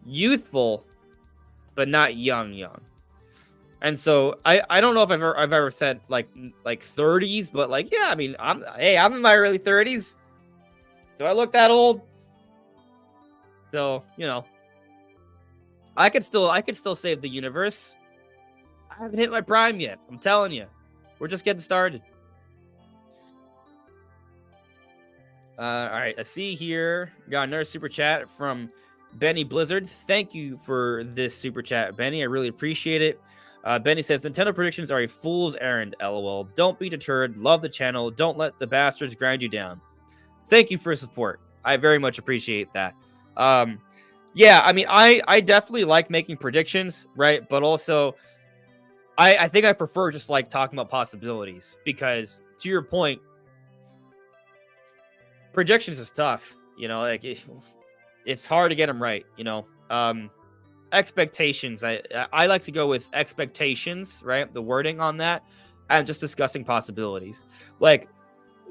Youthful, but not young. And so I don't know if I've ever said like 30s, but like, yeah, I mean, I'm in my early 30s. Do I look that old? So, I could still save the universe. I haven't hit my prime yet. I'm telling you. We're just getting started. All right, I see here. Got another super chat from Benny Blizzard. Thank you for this super chat, Benny. I really appreciate it. Benny says, Nintendo predictions are a fool's errand, LOL. Don't be deterred. Love the channel. Don't let the bastards grind you down. Thank you for support. I very much appreciate that. Yeah, I mean, I definitely like making predictions, right? But also, I think I prefer just like talking about possibilities because, to your point, predictions is tough. Like it's hard to get them right. Expectations. I like to go with expectations, right? The wording on that, and just discussing possibilities. Like,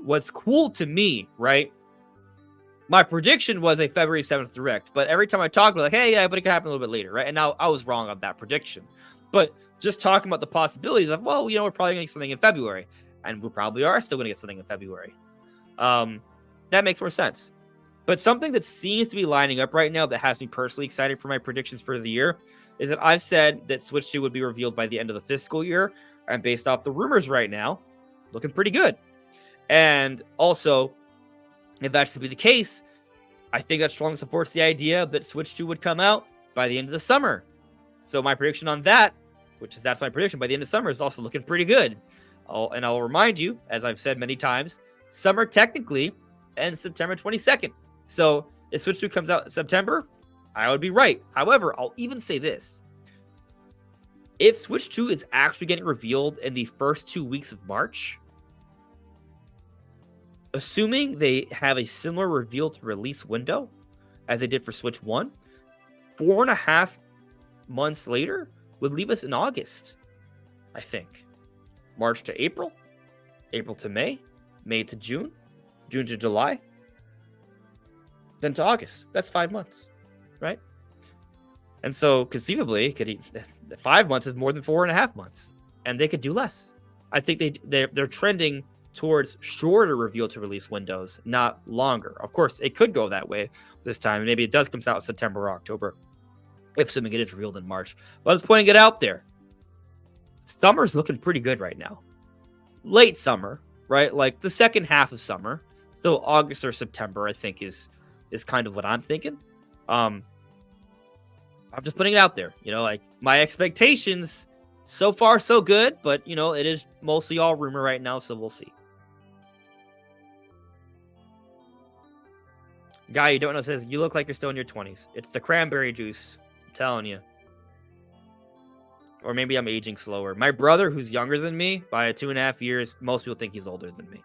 what's cool to me, right? My prediction was a February 7th direct, but every time I talk about like, hey, yeah, but it could happen a little bit later, right? And now I was wrong on that prediction. But just talking about the possibilities of, well, we're probably gonna get something in February, and we probably are still gonna get something in February. That makes more sense. But something that seems to be lining up right now that has me personally excited for my predictions for the year is that I've said that Switch 2 would be revealed by the end of the fiscal year. And based off the rumors right now, looking pretty good. And also, if that's to be the case, I think that strongly supports the idea that Switch 2 would come out by the end of the summer. So my prediction on that, that's my prediction by the end of summer, is also looking pretty good. I'll remind you, as I've said many times, summer technically ends September 22nd. So if Switch 2 comes out in September, I would be right. However, I'll even say this. If Switch 2 is actually getting revealed in the first 2 weeks of March, assuming they have a similar reveal to release window as they did for Switch 1, 4.5 months later would leave us in August, I think. March to April, April to May, May to June, June to July, then to August. That's 5 months, right? And so conceivably, 5 months is more than 4.5 months, and they could do less. I think they're trending towards shorter reveal to release windows, not longer. Of course, it could go that way this time. Maybe it does come out in September or October, if something is revealed in March. But I was pointing it out there. Summer's looking pretty good right now. Late summer, right? Like the second half of summer. So August or September, I think, is kind of what I'm thinking. I'm just putting it out there. Like my expectations so far so good, but it is mostly all rumor right now, so we'll see. Guy you don't know says, you look like you're still in your 20s. It's the cranberry juice. I'm telling you. Or maybe I'm aging slower. My brother, who's younger than me by 2.5 years, most people think he's older than me.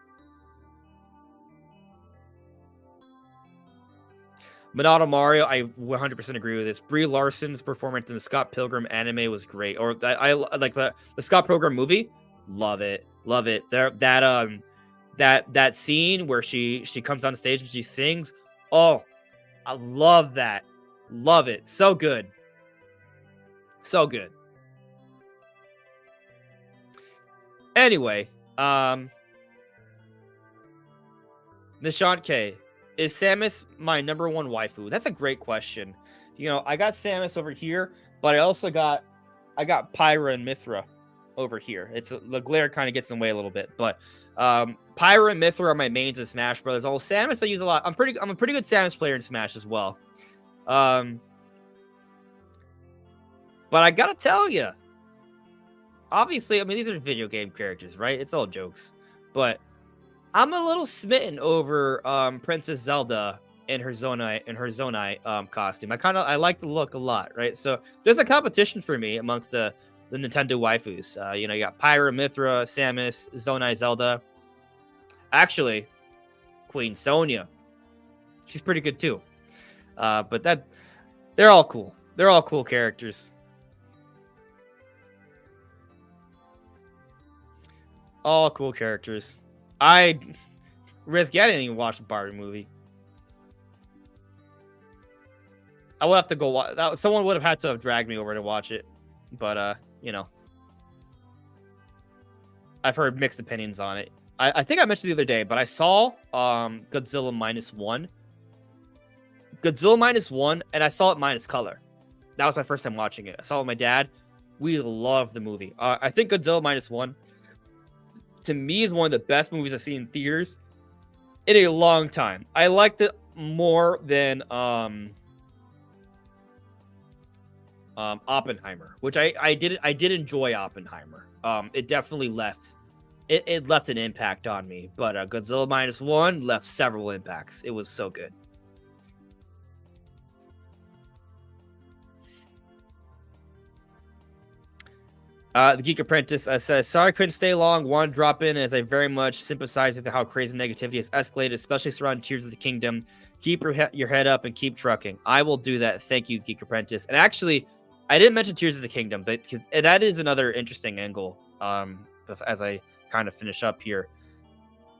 Minato Mario, I 100% agree with this. Brie Larson's performance in the Scott Pilgrim anime was great. Or I like the Scott Pilgrim movie. Love it, love it. There that scene where she comes on stage and she sings. Oh, I love that. Love it. So good. So good. Anyway, Nishant K. Is Samus my number one waifu? That's a great question. You know, I got Samus over here, but I got Pyra and Mithra over here. It's the glare kind of gets in the way a little bit, but Pyra and Mithra are my mains in Smash Brothers. Although Samus I use a lot. I'm a pretty good Samus player in Smash as well. But I gotta tell you, obviously, I mean these are video game characters, right? It's all jokes, but I'm a little smitten over Princess Zelda in her Zonai costume. I like the look a lot, right? So there's a competition for me amongst the Nintendo waifus. You know, you got Pyra, Mithra, Samus, Zonai, Zelda. Actually, Queen Sonya, she's pretty good too. But they're all cool. They're all cool characters. All cool characters. I didn't even watch the Barbie movie. I would have to go watch. Someone would have had to have dragged me over to watch it, but you know, I've heard mixed opinions on it. I think I mentioned the other day, but I saw Godzilla -1. Godzilla -1, and I saw it minus color. That was my first time watching it. I saw it with my dad. We loved the movie. I think Godzilla -1 to me is one of the best movies I've seen in theaters in a long time. I liked it more than Oppenheimer, which I did enjoy Oppenheimer. It definitely left an impact on me, but Godzilla -1 left several impacts. It was so good. The Geek Apprentice says, sorry I couldn't stay long. One drop in as I very much sympathize with how crazy negativity has escalated, especially surrounding Tears of the Kingdom. Keep your head up and keep trucking. I will do that. Thank you, Geek Apprentice. And actually, I didn't mention Tears of the Kingdom, but that is another interesting angle as I kind of finish up here.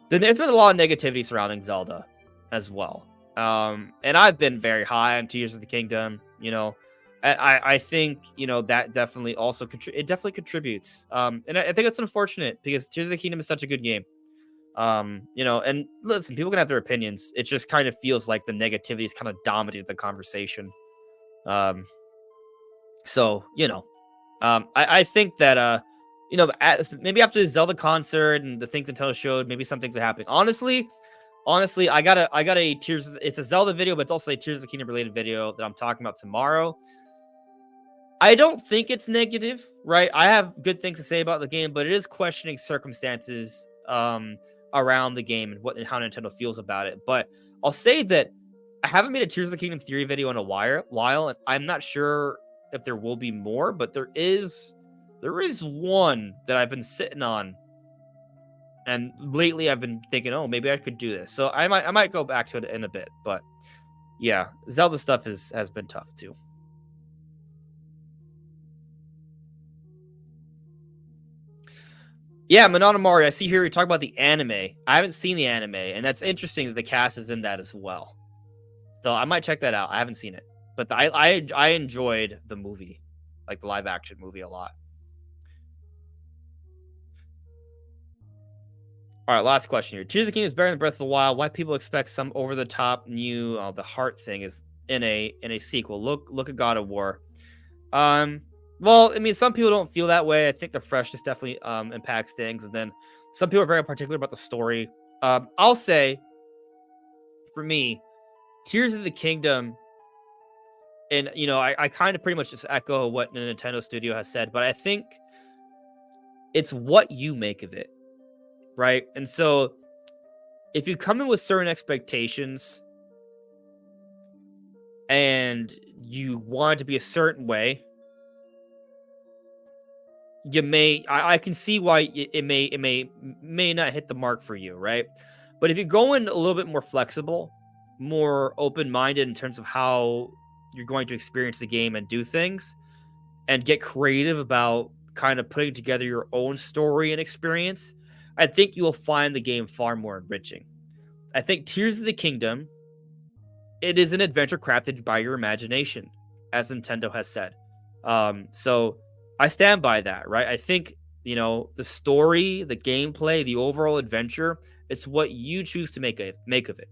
Then there's been a lot of negativity surrounding Zelda as well. And I've been very high on Tears of the Kingdom, you know. I think, you know, that definitely also contributes. And I think it's unfortunate because Tears of the Kingdom is such a good game. You know, and listen, people can have their opinions. It just kind of feels like the negativity is kind of dominated the conversation. So, you know, I think that, you know, maybe after the Zelda concert and the things Nintendo showed, maybe some things are happening. Honestly, I got a Tears. It's a Zelda video, but it's also a Tears of the Kingdom related video that I'm talking about tomorrow. I don't think it's negative, right? I have good things to say about the game, but it is questioning circumstances around the game and how Nintendo feels about it. But I'll say that I haven't made a Tears of the Kingdom theory video in a while, and I'm not sure if there will be more, but there is one that I've been sitting on. And lately I've been thinking, oh, maybe I could do this. So I might go back to it in a bit. But yeah, Zelda stuff has been tough too. Yeah, Mononomori, I see here we talk about the anime. I haven't seen the anime, and that's interesting that the cast is in that as well. So I might check that out. I haven't seen it. But I enjoyed the movie, like the live action movie, a lot. All right, last question here. Tears of the Kingdom is better than Breath of the Wild. Why people expect some over the top new the heart thing is in a sequel? Look at God of War. Well, I mean, some people don't feel that way. I think the freshness definitely impacts things, and then some people are very particular about the story. I'll say, for me, Tears of the Kingdom, and you know, I kind of pretty much just echo what the Nintendo studio has said, but I think it's what you make of it. Right. And so if you come in with certain expectations and you want it to be a certain way, I can see why it may not hit the mark for you. Right. But if you go in a little bit more flexible more open-minded in terms of how you're going to experience the game and do things, and get creative about kind of putting together your own story and experience, I think you will find the game far more enriching. I think Tears of the Kingdom, it is an adventure crafted by your imagination, as Nintendo has said. So I stand by that, right? I think, the story, the gameplay, the overall adventure, it's what you choose to make of it.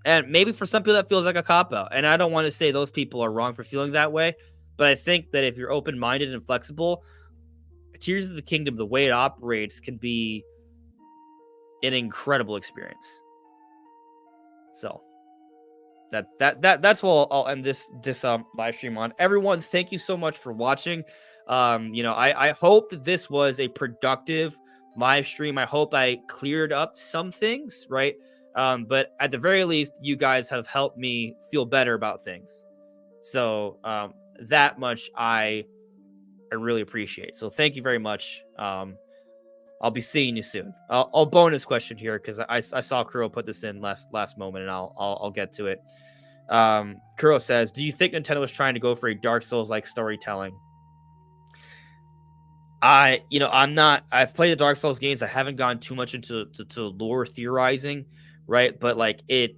And maybe for some people that feels like a cop out. And I don't want to say those people are wrong for feeling that way, but I think that if you're open minded and flexible, Tears of the Kingdom, the way it operates, can be an incredible experience. So that's what I'll end this live stream on. Everyone, thank you so much for watching. I hope that this was a productive live stream. I hope I cleared up some things, right? But at the very least, you guys have helped me feel better about things. So that much I really appreciate. So thank you very much. I'll be seeing you soon. I'll bonus question here because I saw Kuro put this in last moment, and I'll get to it. Kuro says, "Do you think Nintendo was trying to go for a Dark Souls like storytelling?" I'm not. I've played the Dark Souls games. I haven't gone too much into to lore theorizing, right? But like it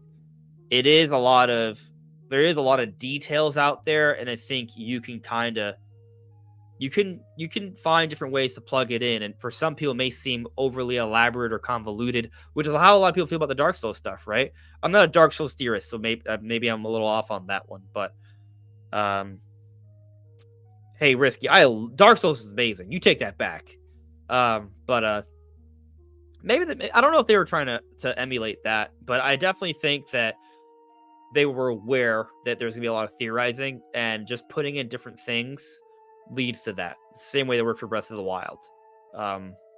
is a lot of there is a lot of details out there, and I think you can kind of you can find different ways to plug it in, and for some people it may seem overly elaborate or convoluted, which is how a lot of people feel about the Dark Souls stuff, right? I'm not a Dark Souls theorist, so maybe I'm a little off on that one, but um hey, Risky, Dark Souls is amazing, you take that back. But maybe I don't know if they were trying to emulate that, but I definitely think that they were aware that there's gonna be a lot of theorizing, and just putting in different things leads to that. The same way they worked for Breath of the Wild.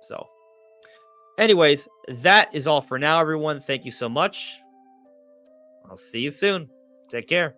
So anyways, that is all for now, everyone. Thank you so much. I'll see you soon. Take care.